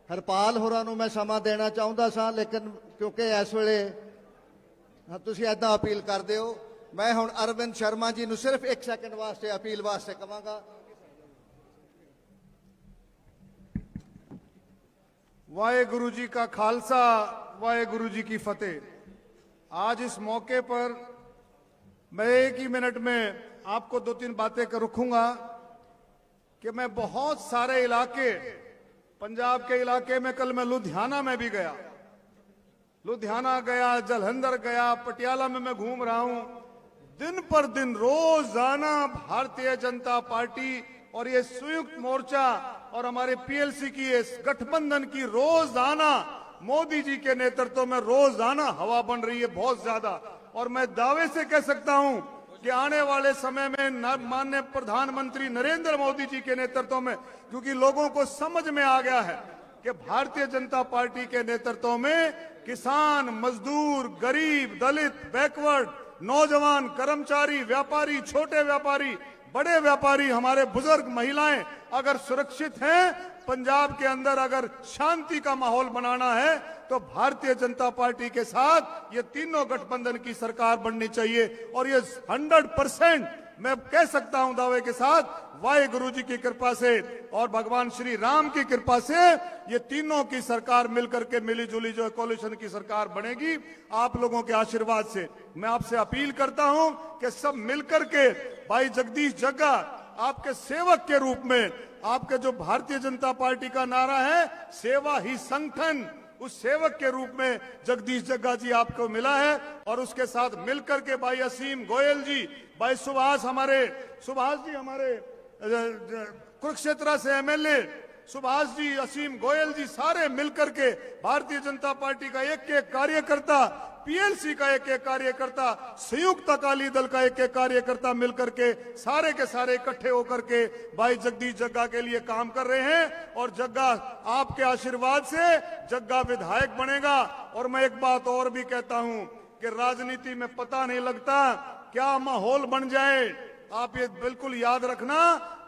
ਹਰਪਾਲ ਹੋਰਾਂ ਨੂੰ ਮੈਂ ਸਮਾਂ ਦੇਣਾ ਚਾਹੁੰਦਾ ਸਾਂ, ਲੇਕਿਨ ਕਿਉਂਕਿ ਇਸ ਵੇਲੇ ਤੁਸੀਂ ਐਦਾਂ ਅਪੀਲ ਕਰਦੇ ਹੋ, ਮੈਂ ਹੁਣ ਅਰਵਿੰਦ ਸ਼ਰਮਾ ਜੀ ਨੂੰ ਸਿਰਫ 1 ਸੈਕਿੰਡ ਵਾਸਤੇ ਅਪੀਲ ਵਾਸਤੇ ਕਹਾਂਗਾ। वाहेगुरु जी का खालसा, वाहेगुरु जी की फतेह। आज इस मौके पर मैं 1 ही मिनट में आपको 2-3 बातें कर रखूंगा कि मैं बहुत सारे इलाके, पंजाब के इलाके में, कल मैं लुधियाना में भी गया, लुधियाना गया, जलंधर गया, पटियाला में मैं घूम रहा हूं। दिन पर दिन रोजाना भारतीय जनता पार्टी और ये संयुक्त मोर्चा और हमारे पीएलसी की इस गठबंधन की रोजाना मोदी जी के नेतृत्व में रोजाना हवा बन रही है बहुत ज्यादा। और मैं दावे से कह सकता हूं कि आने वाले समय में माननीय प्रधानमंत्री नरेंद्र मोदी जी के नेतृत्व में, क्योंकि लोगों को समझ में आ गया है कि भारतीय जनता पार्टी के नेतृत्व में किसान, मजदूर, गरीब, दलित, बैकवर्ड, नौजवान, कर्मचारी, व्यापारी, छोटे व्यापारी, बड़े व्यापारी, हमारे बुजुर्ग, महिलाएं अगर सुरक्षित हैं, पंजाब के अंदर अगर शांति का माहौल बनाना है तो भारतीय जनता पार्टी के साथ ये तीनों गठबंधन की सरकार बननी चाहिए। और ये 100% मैं कह सकता हूं दावे के साथ, वाहेगुरु जी की कृपा से और भगवान श्री राम की कृपा से ये तीनों की सरकार मिलकर के मिली जुली जो कोलिशन की सरकार बनेगी, आप लोगों के आशीर्वाद से। मैं आपसे अपील करता हूं कि सब मिलकर के भाई जगदीश जग्गा आपके सेवक के रूप में, आपके जो भारतीय जनता पार्टी का नारा है सेवा ही संगठन, उस सेवक के रूप में जगदीश जग्गा जी आपको मिला है। और उसके साथ मिलकर के भाई असीम गोयल जी, भाई सुभाष जी हमारे कुरुक्षेत्र से एमएलए सुभाष जी, असीम गोयल जी, सारे मिलकर के भारतीय जनता पार्टी का एक कार्यकर्ता, पीएलसी का एक कार्यकर्ता, संयुक्त अकाली दल का एक कार्यकर्ता मिलकर के सारे के सारे इकट्ठे होकर के भाई जगदीश जग्गा के लिए काम कर रहे हैं। और जग्गा आपके आशीर्वाद से जग्गा विधायक बनेगा। और मैं एक बात और भी कहता हूं कि राजनीति में पता नहीं लगता क्या माहौल बन जाए, आप ये बिल्कुल याद रखना,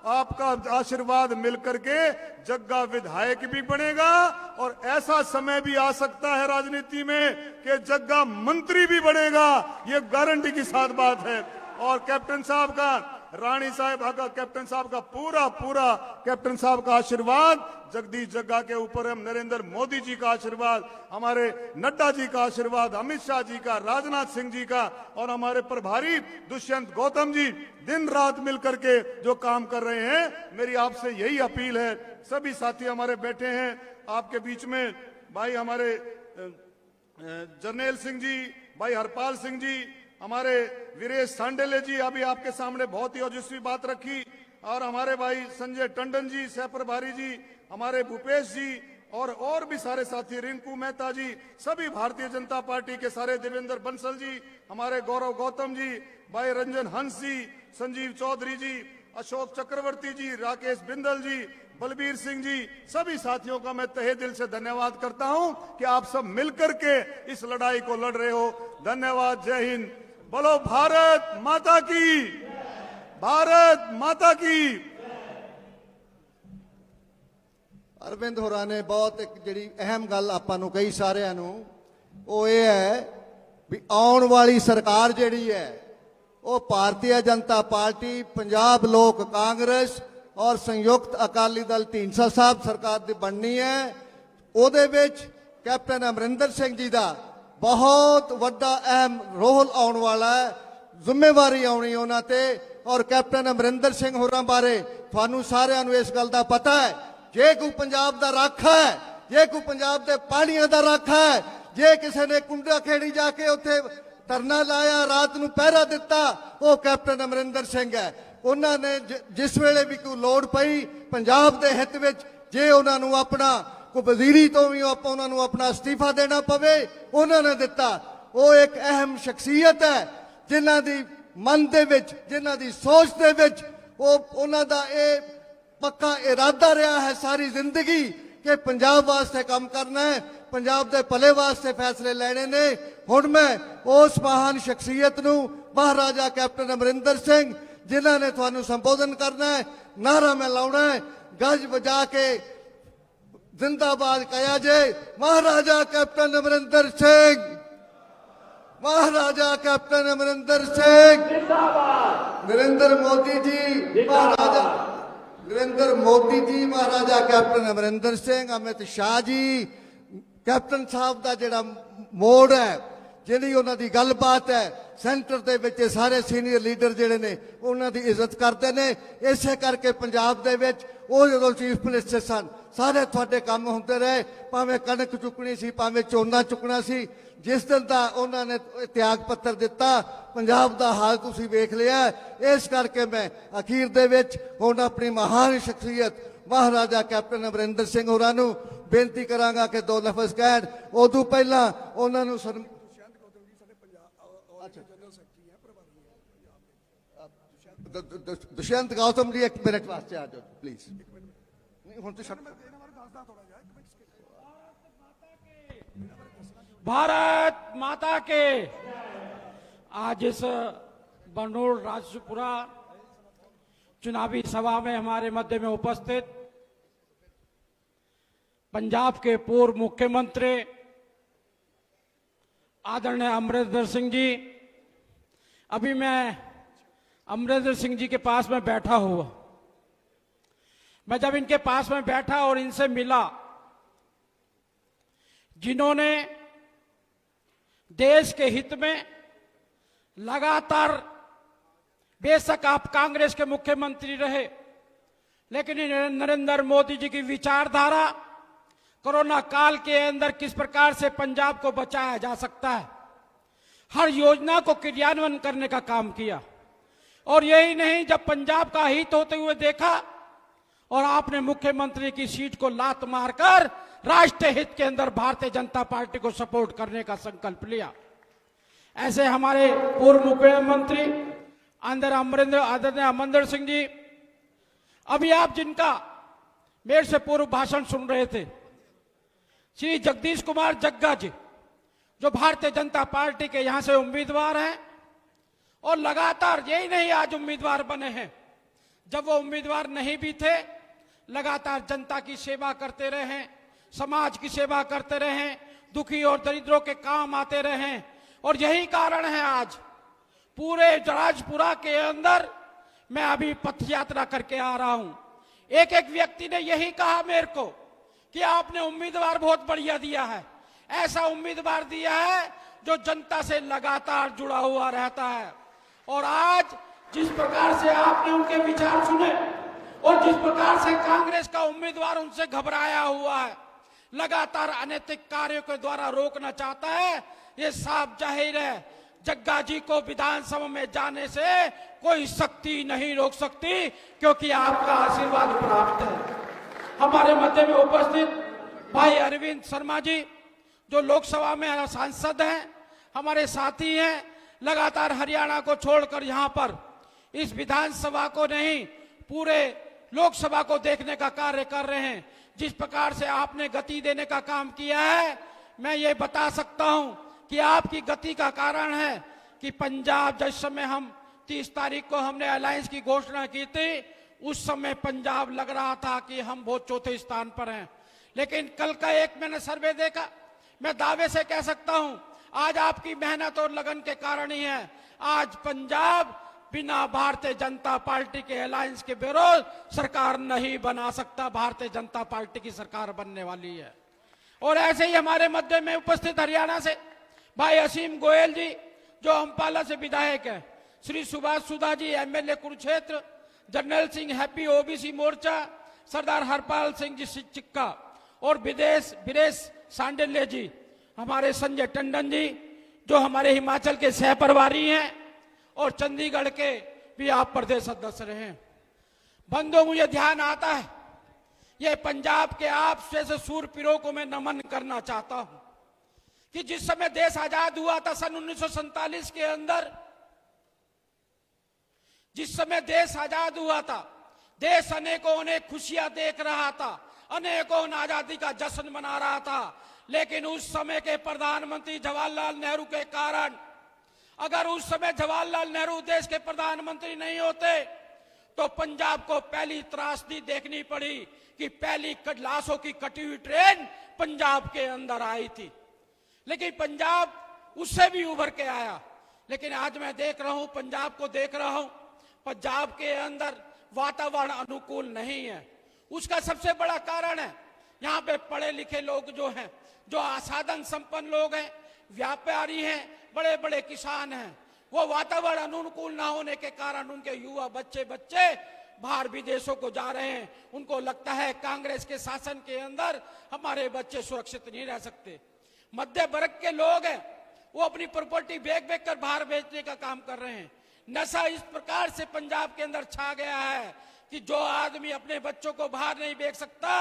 आपका आशीर्वाद मिलकर के जग्गा विधायक भी बनेगा। और ऐसा समय भी आ सकता है राजनीति में कि जग्गा मंत्री भी बनेगा, ये गारंटी की साथ बात है। और कैप्टन साहब का, रानी साहिबा का, कैप्टन साहब का पूरा पूरा कैप्टन साहब का आशीर्वाद, जगदीश जग्गा के ऊपर हम नरेंद्र मोदी जी का आशीर्वाद, हमारे नड्डा जी का आशीर्वाद, अमित शाह जी का, राजनाथ सिंह जी का और हमारे प्रभारी दुष्यंत गौतम जी दिन रात मिलकर के जो काम कर रहे हैं। मेरी आपसे यही अपील है, सभी साथी हमारे बैठे हैं आपके बीच में, भाई हमारे जर्नैल सिंह जी, भाई हरपाल सिंह जी, हमारे वीरेश सांडेले जी अभी आपके सामने बहुत ही ओजस्वी बात रखी, और हमारे भाई संजय टंडन जी, सह प्रभारी जी, हमारे भूपेश जी और भी सारे साथी, रिंकू मेहता जी, सभी भारतीय जनता पार्टी के सारे, देवेंद्र बंसल जी, हमारे गौरव गौतम जी, भाई रंजन हंस जी, संजीव चौधरी जी, अशोक चक्रवर्ती जी, राकेश बिंदल जी, बलबीर सिंह जी, सभी साथियों का मैं तहे दिल से धन्यवाद करता हूं कि आप सब मिलकर के इस लड़ाई को लड़ रहे हो। धन्यवाद। जय हिंद। बोलो भारत माता की, भारत माता की। ਅਰਵਿੰਦ ਹੋਰਾਂ ਨੇ ਬਹੁਤ ਇੱਕ ਜਿਹੜੀ ਅਹਿਮ ਗੱਲ ਆਪਾਂ ਨੂੰ ਕਹੀ ਸਾਰਿਆਂ ਨੂੰ, ਉਹ ਇਹ ਹੈ ਵੀ ਆਉਣ ਵਾਲੀ ਸਰਕਾਰ ਜਿਹੜੀ ਹੈ ਉਹ ਭਾਰਤੀ ਜਨਤਾ ਪਾਰਟੀ, ਪੰਜਾਬ ਲੋਕ ਕਾਂਗਰਸ ਔਰ ਸੰਯੁਕਤ ਅਕਾਲੀ ਦਲ ਢੀਂਡਸਾ ਸਾਹਿਬ ਸਰਕਾਰ ਦੀ ਬਣਨੀ ਹੈ। ਉਹਦੇ ਵਿੱਚ ਕੈਪਟਨ ਅਮਰਿੰਦਰ ਸਿੰਘ ਜੀ ਦਾ ਬਹੁਤ ਵੱਡਾ ਅਹਿਮ ਰੋਲ ਆਉਣ ਵਾਲਾ ਹੈ, ਜ਼ਿੰਮੇਵਾਰੀ ਆਉਣੀ ਉਹਨਾਂ ਤੇ। ਔਰ ਕੈਪਟਨ ਅਮਰਿੰਦਰ ਸਿੰਘ ਹੋਰਾਂ ਬਾਰੇ ਤੁਹਾਨੂੰ ਸਾਰਿਆਂ ਨੂੰ ਇਸ ਗੱਲ ਦਾ ਪਤਾ ਹੈ, ਜੇ ਕੋਈ ਪੰਜਾਬ ਦਾ ਰਾਖਾ ਹੈ, ਜੇ ਕੋਈ ਪੰਜਾਬ ਦੇ ਪਾਣੀਆਂ ਦਾ ਰਾਖਾ ਹੈ, ਜੇ ਕਿਸੇ ਨੇ ਕੁੰਡਾ ਖੇੜੀ ਜਾ ਕੇ ਉੱਥੇ ਧਰਨਾ ਲਾਇਆ, ਰਾਤ ਨੂੰ ਪਹਿਰਾ ਦਿੱਤਾ, ਉਹ ਕੈਪਟਨ ਅਮਰਿੰਦਰ ਸਿੰਘ ਹੈ। ਉਹਨਾਂ ਨੇ ਜਿਸ ਵੇਲੇ ਵੀ ਕੋਈ ਲੋੜ ਪਈ ਪੰਜਾਬ ਦੇ ਹਿੱਤ ਵਿੱਚ, ਜੇ ਉਹਨਾਂ ਨੂੰ ਆਪਣਾ ਕੋਈ ਵਜ਼ੀਰੀ ਤੋਂ ਵੀ ਉਹਨਾਂ ਨੂੰ ਆਪਣਾ ਅਸਤੀਫਾ ਦੇਣਾ ਪਵੇ, ਉਹਨਾਂ ਨੇ ਦਿੱਤਾ। ਉਹ ਇੱਕ ਅਹਿਮ ਸ਼ਖਸੀਅਤ ਹੈ ਜਿਨ੍ਹਾਂ ਦੀ ਮਨ ਦੇ ਵਿੱਚ, ਜਿਨ੍ਹਾਂ ਦੀ ਸੋਚ ਦੇ ਵਿੱਚ ਉਹਨਾਂ ਦਾ ਇਹ ਪੱਕਾ ਇਰਾਦਾ ਰਿਹਾ ਹੈ ਸਾਰੀ ਜ਼ਿੰਦਗੀ ਕਿ ਪੰਜਾਬ ਵਾਸਤੇ ਕੰਮ ਕਰਨਾ ਹੈ, ਪੰਜਾਬ ਦੇ ਭਲੇ ਵਾਸਤੇ ਫੈਸਲੇ ਲੈਣੇ ਨੇ। ਹੁਣ ਮੈਂ ਉਸ ਮਹਾਨ ਸ਼ਖਸੀਅਤ ਨੂੰ, ਮਹਾਰਾਜਾ ਕੈਪਟਨ ਅਮਰਿੰਦਰ ਸਿੰਘ, ਜਿਨ੍ਹਾਂ ਨੇ ਤੁਹਾਨੂੰ ਸੰਬੋਧਨ ਕਰਨਾ ਹੈ, ਨਾਰਾ ਮੈਂ ਲਾਉਣਾ ਹੈ, ਗੱਜ ਵਜਾ ਕੇ जिंदाबाद कहा जाए। महाराजा कैप्टन अमरिंदर सिंह, महाराजा कैप्टन अमरिंदर सिंह जिंदाबाद। नरेंद्र मोदी जी महाराजा, नरेंद्र मोदी जी महाराजा कैप्टन अमरिंदर सिंह, अमित शाह जी, कैप्टन साहब का जिहड़ा मोड़ है, जिहड़ी उन्हां दी गलबात है, सेंटर दे विच सारे सीनियर लीडर जिहड़े ने उन्हां दी इज्जत करते ने। इसे करके पंजाब दे विच ਉਹ ਜਦੋਂ ਚੀਫ ਮਿਨਿਸਟਰ ਸਨ, ਸਾਰੇ ਤੁਹਾਡੇ ਕੰਮ ਹੁੰਦੇ ਰਹੇ, ਭਾਵੇਂ ਕਣਕ ਚੁੱਕਣੀ ਸੀ, ਭਾਵੇਂ ਝੋਨਾ ਚੁੱਕਣਾ ਸੀ। ਜਿਸ ਦਿਨ ਦਾ ਉਹਨਾਂ ਨੇ ਤਿਆਗ ਪੱਤਰ ਦਿੱਤਾ, ਪੰਜਾਬ ਦਾ ਹਾਲ ਤੁਸੀਂ ਵੇਖ ਲਿਆ। ਇਸ ਕਰਕੇ ਮੈਂ ਅਖੀਰ ਦੇ ਵਿੱਚ ਹੁਣ ਆਪਣੀ ਮਹਾਨ ਸ਼ਖਸੀਅਤ ਮਹਾਰਾਜਾ ਕੈਪਟਨ ਅਮਰਿੰਦਰ ਸਿੰਘ ਹੋਰਾਂ ਨੂੰ ਬੇਨਤੀ ਕਰਾਂਗਾ ਕਿ ਦੋ ਲਫ਼ਜ਼ ਕਹਿਣ। ਉਦੋਂ ਪਹਿਲਾਂ ਉਹਨਾਂ ਨੂੰ दुष्यंत गौतम जी एक मिनट वास्ते आ जाओ प्लीज। नहीं हुण तो भारत माता के। आज इस बनोड़ राजपुरा चुनावी सभा में हमारे मध्य में उपस्थित पंजाब के पूर्व मुख्यमंत्री आदरणीय अमरिंदर सिंह जी, अभी मैं अमरिंदर सिंह जी के पास में बैठा हुआ, मैं जब इनके पास में बैठा और इनसे मिला, जिन्होंने देश के हित में लगातार, बेशक आप कांग्रेस के मुख्यमंत्री रहे, लेकिन नरेंद्र मोदी जी की विचारधारा, कोरोना काल के अंदर किस प्रकार से पंजाब को बचाया जा सकता है, हर योजना को क्रियान्वयन करने का काम किया। और यही नहीं, जब पंजाब का हित होते हुए देखा और आपने मुख्यमंत्री की सीट को लात मारकर राष्ट्रीय हित के अंदर भारतीय जनता पार्टी को सपोर्ट करने का संकल्प लिया। ऐसे हमारे पूर्व मुख्यमंत्री आदरणीय अमरिंदर सिंह जी, अभी आप जिनका मेरे से पूर्व भाषण सुन रहे थे, श्री जगदीश कुमार जग्गा जी, जो भारतीय जनता पार्टी के यहां से उम्मीदवार हैं और लगातार, यही नहीं आज उम्मीदवार बने हैं, जब वो उम्मीदवार नहीं भी थे, लगातार जनता की सेवा करते रहे, समाज की सेवा करते रहे, दुखी और दरिद्रों के काम आते रहे। और यही कारण है आज पूरे राजपुरा के अंदर मैं अभी पथ यात्रा करके आ रहा हूं। एक एक व्यक्ति ने यही कहा मेरे को कि आपने उम्मीदवार बहुत बढ़िया दिया है, ऐसा उम्मीदवार दिया है जो जनता से लगातार जुड़ा हुआ रहता है। और आज जिस प्रकार से आपने उनके विचार सुने और जिस प्रकार से कांग्रेस का उम्मीदवार उनसे घबराया हुआ है, लगातार अनैतिक कार्यों के द्वारा रोकना चाहता है, ये साफ जाहिर है जग्गा जी को विधानसभा में जाने से कोई शक्ति नहीं रोक सकती, क्योंकि आपका आशीर्वाद प्राप्त है। हमारे मध्य में उपस्थित भाई अरविंद शर्मा जी जो लोकसभा में सांसद हैं, हमारे साथी हैं, लगातार हरियाणा को छोड़कर यहाँ पर इस विधानसभा को नहीं पूरे लोकसभा को देखने का कार्य कर रहे हैं। जिस प्रकार से आपने गति देने का काम किया है, मैं ये बता सकता हूं कि आपकी गति का कारण है कि पंजाब जिस समय हम 30 तारीख को हमने अलायंस की घोषणा की थी, उस समय पंजाब लग रहा था कि हम बहुत चौथे स्थान पर हैं। लेकिन कल का एक मैंने सर्वे देखा, मैं दावे से कह सकता हूं आज आपकी मेहनत और लगन के कारण ही है आज पंजाब बिना भारतीय जनता पार्टी के अलायंस के विरोध सरकार नहीं बना सकता। भारतीय जनता पार्टी की सरकार बनने वाली है। और ऐसे ही हमारे मध्य में उपस्थित हरियाणा से भाई असीम गोयल जी जो अम्पाला से विधायक है, Shri Subhash Sudha ji MLA Kurukshetra, Jarnail Singh Happy OBC मोर्चा, सरदार हरपाल सिंह जी चिक्का और विदेश सांडिल्य जी, हमारे संजय टंडन जी जो हमारे हिमाचल के सह प्रभारी हैं और चंडीगढ़ के भी आप प्रदेश सदस्य रहे हैं। बंधुओं, मुझे ध्यान आता है ये पंजाब के आप जैसे सूरपीरों को मैं नमन करना चाहता हूं कि जिस समय देश आजाद हुआ था सन 1947 के अंदर, जिस समय देश आजाद हुआ था, देश अनेकों खुशियां देख रहा था, अनेकों आजादी का जश्न मना रहा था। लेकिन उस समय के प्रधानमंत्री जवाहरलाल नेहरू के कारण, अगर उस समय जवाहरलाल नेहरू देश के प्रधानमंत्री नहीं होते तो पंजाब को पहली त्रासदी देखनी पड़ी कि पहली लाशों की कटी हुई ट्रेन पंजाब के अंदर आई थी। लेकिन पंजाब उससे भी उभर के आया। लेकिन आज मैं देख रहा हूं, पंजाब को देख रहा हूं, पंजाब के अंदर वातावरण अनुकूल नहीं है। उसका सबसे बड़ा कारण है यहाँ पे पढ़े लिखे लोग जो हैं, जो असाधन संपन्न लोग हैं, व्यापारी हैं, बड़े बड़े किसान हैं, वो वातावरण अनुकूल ना होने के कारण उनके युवा बच्चे बाहर विदेशों को जा रहे हैं। उनको लगता है कांग्रेस के शासन के अंदर हमारे बच्चे सुरक्षित नहीं रह सकते। मध्य वर्ग के लोग हैं, वो अपनी प्रॉपर्टी बेच कर बाहर बेचने का काम कर रहे हैं। नशा इस प्रकार से पंजाब के अंदर छा गया है कि जो आदमी अपने बच्चों को बाहर नहीं बेच सकता,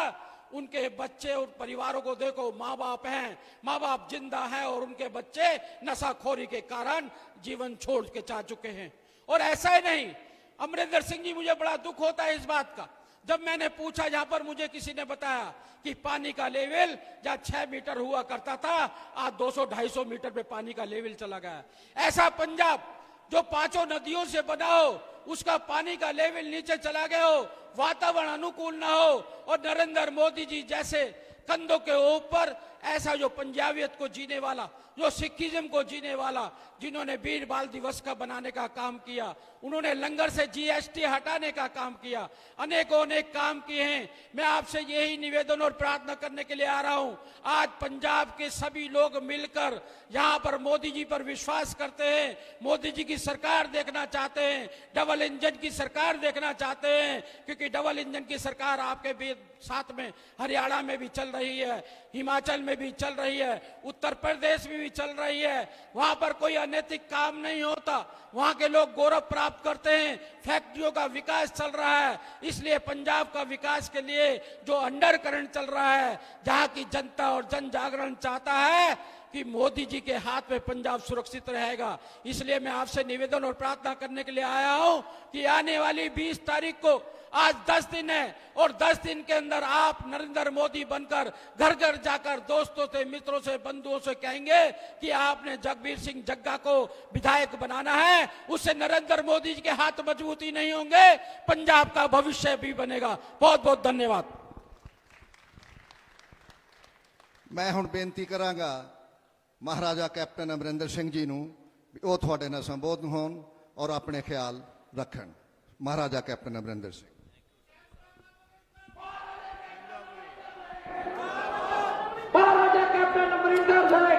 उनके बच्चे और परिवारों को देखो, माँ बाप हैं, माँ बाप जिंदा हैं और उनके बच्चे नशाखोरी के कारण जीवन छोड़ के जा चुके हैं। और ऐसा ही नहीं, अमरिंदर सिंह जी, मुझे बड़ा दुख होता है इस बात का, जब मैंने पूछा, यहाँ पर मुझे किसी ने बताया कि पानी का लेवल जहाँ 6 मीटर हुआ करता था, आज 200-250 मीटर पे पानी का लेवल चला गया। ऐसा पंजाब जो 5 नदियों से बना हो, उसका पानी का लेवल नीचे चला गया हो, वातावरण अनुकूल ना हो, और नरेंद्र मोदी जी जैसे कंधों के ऊपर ऐसा जो पंजाबियत को जीने वाला, जो सिखिज्म को जीने वाला, जिन्होंने वीर बाल दिवस का बनाने का काम किया, उन्होंने लंगर से जीएसटी हटाने का काम किया, अनेकों अनेक काम किए हैं। मैं आपसे यही निवेदन और प्रार्थना करने के लिए आ रहा हूं। आज पंजाब के सभी लोग मिलकर यहां पर मोदी जी पर विश्वास करते हैं, मोदी जी की सरकार देखना चाहते हैं, डबल इंजन की सरकार देखना चाहते हैं, क्योंकि डबल इंजन की सरकार आपके भी साथ में हरियाणा में भी चल रही है, हिमाचल में भी चल रही है, उत्तर प्रदेश में भी चल रही है। वहां पर कोई अनैतिक काम नहीं होता, वहां के लोग गौरव प्राप्त करते हैं, फैक्ट्रियों का विकास चल रहा है। इसलिए पंजाब का विकास के लिए जो अंडर करंट चल रहा है, जहां की जनता और जन जागरण चाहता है कि मोदी जी के हाथ में पंजाब सुरक्षित रहेगा, इसलिए मैं आपसे निवेदन और प्रार्थना करने के लिए आया हूं कि आने वाली 20 तारीख को, आज 10 दिन है, और 10 दिन के अंदर आप नरेंद्र मोदी बनकर घर घर जाकर दोस्तों से, मित्रों से, बंधुओं से कहेंगे कि आपने जगबीर सिंह जग्गा को विधायक बनाना है। उससे नरेंद्र मोदी जी के हाथ मजबूती नहीं होंगे, पंजाब का भविष्य भी बनेगा। बहुत बहुत धन्यवाद। मैं हुण बेनती करांगा महाराजा कैप्टन अमरिंदर सिंह जी नूं ਵੀ ਉਹ ਤੁਹਾਡੇ ਨਾਲ ਸੰਬੋਧਨ ਹੋਣ ਔਰ ਆਪਣੇ ਖਿਆਲ ਰੱਖਣ। ਮਹਾਰਾਜਾ ਕੈਪਟਨ ਅਮਰਿੰਦਰ ਸਿੰਘ। महाराजा कैप्टन अमरिंदर सिंह।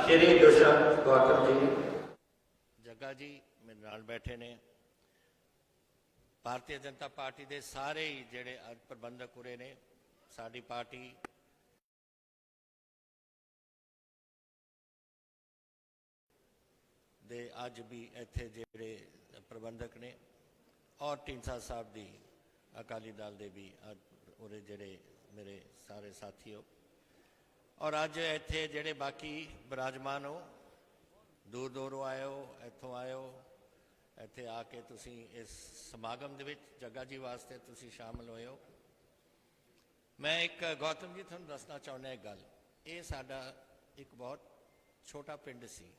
श्री दुष्यंत गौतम जी जग्गा जी मेरे नाल बैठे ने भारतीय जनता पार्टी के सारे ही जेड़े प्रबंधक उरे ने साडी पार्टी दे अज भी इत्थे जेड़े प्रबंधक ने और ढींडसा साहब दी अकाली दल दे भी उरे जेड़े मेरे सारे साथी हो और अज इत्थे जेड़े बाकी विराजमान हो दूर दूरों आए हो इत्थों आए हो इत्थे आके तुसी इस समागम दे विच जग्गा जी वास्ते तुसी शामिल होए हो। मैं एक गौतम जी तुहानूं दसना चाहुंदा एक गल, ये साडा एक बहुत छोटा पिंड सी,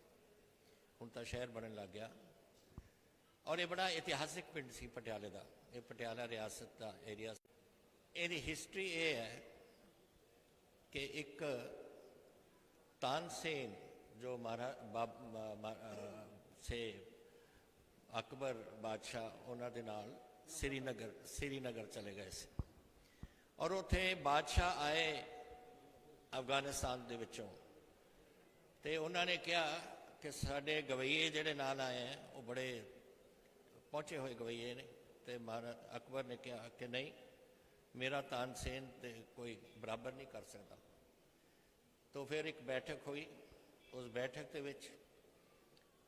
हुण तां शहर बनन लग गया और ये बड़ा इतिहासिक पिंड सी पटियाले दा। ये पटियाला रियासत का एरिया। इहदी हिस्टरी ये है कि एक तानसेन जो से अकबर बादशाह उन्हां दे नाल श्रीनगर चले गए थे और उत्थे बादशाह आए अफगानिस्तान दे विचों ते उन्होंने कहा कि साडे गवैये जिहड़े नाल आए हैं वो बड़े पहुंचे हुए गवैये ने। ते महाराज अकबर ने कहा कि नहीं, मेरा तानसेन ते कोई बराबर नहीं कर सकता। तो फिर एक बैठक हुई। उस बैठक के विच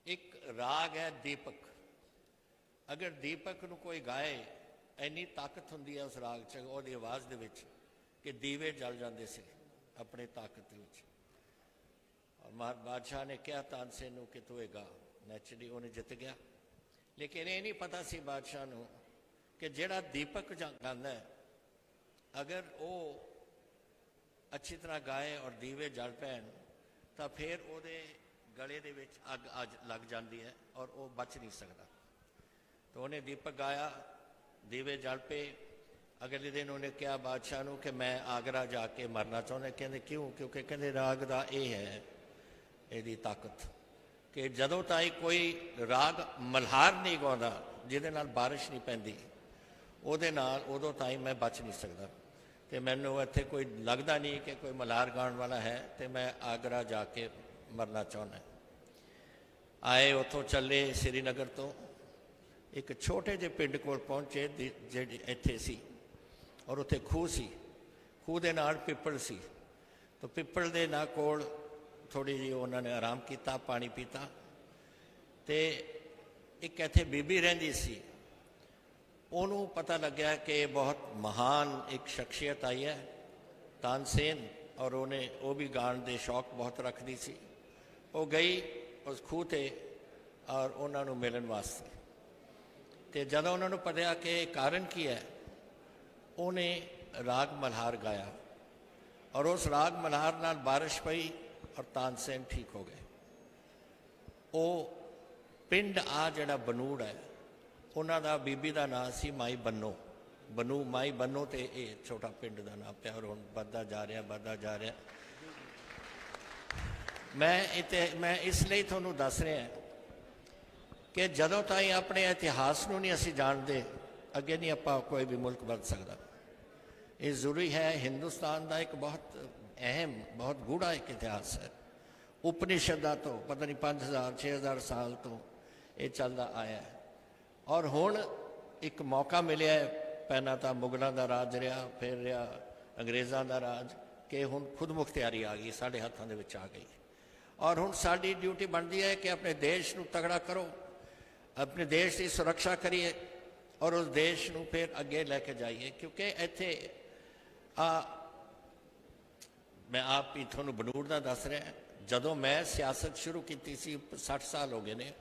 एक राग है दीपक। अगर दीपक नूं कोई गाए इन्नी ताकत हुंदी है उस राग च उहदी आवाज़ दे विच कि दीवे जल जाते से अपने ताकत दे विच। और बादशाह ने कहा तानसेन नूं कि तू ये गा। नैचुरली उन्हें जित गया, लेकिन ये नहीं पता सी बादशाह नूं कि जिहड़ा दीपक गांदा है अगर वो अच्छी तरह गाए और दीवे जल पैन तो फिर उहदे गले दे विच अग लग जाती है और वो बच नहीं सकता। तो उन्हें दीपक गाया, दीवे जल पे। अगले दिन उन्हें कहा बादशाह नूं कि मैं आगरा जाके मरना चाहुंदा। कहंदे क्यों? क्योंकि कहंदे राग दा ये है इहदी ताकत कि जदों ताईं कोई राग मल्हार नहीं गाउंदा जिहदे नाल बारिश नहीं पैंदी उहदे नाल उदों ताईं मैं बच नहीं सकदा। तो मैनू इत्थे कोई लगता नहीं कि कोई मल्हार गाउण वाला है, तो मैं आगरा जाके मरना चाहुंदा। आए उतों चले श्रीनगर तो एक छोटे जे पिंड कोल पहुंचे जिहड़ी इत्थे सी और उत्थे खूह सी। खूह दे नाल पिपल सी। तो पिपल दे ना कोल थोड़ी जी उन्होंने आराम किया, पानी पीता। तो एक इत्थे बीबी रहिंदी सी। उन्होंने पता लग्या कि बहुत महान एक शख्सियत आई है तानसेन और उन्हें वो भी गाण दे शौक बहुत रखती सी। वो गई उस खूह ते और उन्होंने मिलन वास्ते। तो जदों उन्होंने पता कि कारण की है उन्हें राग मल्हार गाया और उस राग मल्हार नाल बारिश पई और तानसेन ठीक हो गए। वो पिंड आ जड़ा बनूड़ है उन्हों का बीबी का नाम सी माई बन्नो। माई बन्नो तो ये छोटा पिंड का नाम पिया और हुण बढ़ता जा रहा। मैं इसलिए थोनों दस रहा कि जदों ताईं अपने इतिहास नूं नहीं असीं जानते अगे नहीं आपां कोई भी मुल्क बन सकता। ये जरूरी है। हिंदुस्तान का एक बहुत अहम बहुत गूढ़ा एक इतिहास है। उपनिषदां तो पता नहीं 5000 6000 साल तो ये चलता आया है और हुण एक मौका मिले पहला तो मुगलों का राज रहा, फिर रहा अंग्रेज़ों का राज कि हुण खुद मुख्तियारी आ गई, साढ़े हाथों के विच आ गई। और हुण साडी ड्यूटी बनती है कि अपने देश नूं तगड़ा करो, अपने देश की सुरक्षा करिए और उस देश नूं फिर अगे लैके जाइए। क्योंकि इत्थे मैं आप ही थोनों बनूड़ का दस रहा। जदों मैं सियासत शुरू की 60 साल हो गए ने,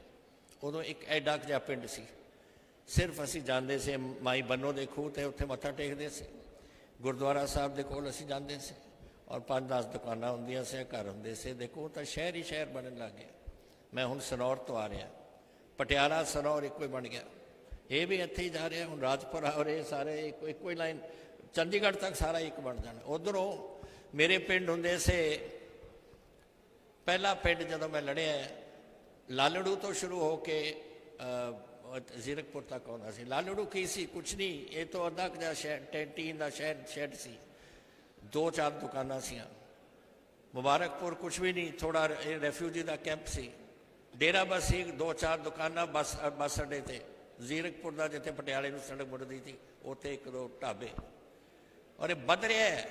उदों एक एडा जिहा पिंड सी। सिर्फ असी जाते से माई बन्नो दे खूह ते उत्थे मत्था टेकदे से, गुरुद्वारा साहब दे कोल असी जाते से और 5-10 दुकानां हुंदियां से, घर हुंदे से। देखो तो शहर ही शहर बनन लग गया। मैं हुण सनौर तो आ रहा, पटियाला सनौर इक्को ही बन गया। ਇਹ ਵੀ ਇੱਥੇ ਹੀ ਜਾ ਰਿਹਾ ਹੁਣ ਰਾਜਪੁਰਾ ਔਰ ਇਹ ਸਾਰੇ ਇੱਕੋ ਹੀ ਲਾਈਨ ਚੰਡੀਗੜ੍ਹ ਤੱਕ ਸਾਰਾ ਇੱਕ ਬਣ ਜਾਣਾ। ਉਧਰੋਂ ਮੇਰੇ ਪਿੰਡ ਹੁੰਦੇ ਸੇ, ਪਹਿਲਾ ਪਿੰਡ ਜਦੋਂ ਮੈਂ ਲੜਿਆ ਲਾਲੜੂ ਤੋਂ ਸ਼ੁਰੂ ਹੋ ਕੇ ਜ਼ੀਰਕਪੁਰ ਤੱਕ ਆਉਂਦਾ ਸੀ। ਲਾਲੜੂ ਕੀ ਸੀ? ਕੁਛ ਨਹੀਂ, ਇਹ ਤੋਂ ਅੱਧਾ ਕੁ ਦਾ ਟੀਨ ਦਾ ਸ਼ੈਡ ਸੀ, 2-4 ਦੁਕਾਨਾਂ ਸੀਆਂ। ਮੁਬਾਰਕਪੁਰ ਕੁਛ ਵੀ ਨਹੀਂ, ਥੋੜਾ ਰੈਫਿਊਜੀ ਦਾ ਕੈਂਪ ਸੀ। ਡੇਰਾ ਬਸੀ 2-4 ਦੁਕਾਨਾਂ ਬੱਸ ਅੱਡੇ ਤੇ। ਜ਼ੀਰਕਪੁਰ ਦਾ ਜਿੱਥੇ ਪਟਿਆਲੇ ਨੂੰ ਸੜਕ ਮੁੜਦੀ ਸੀ ਉੱਥੇ 1-2 ਢਾਬੇ। ਔਰ ਇਹ ਵੱਧ ਰਿਹਾ ਹੈ।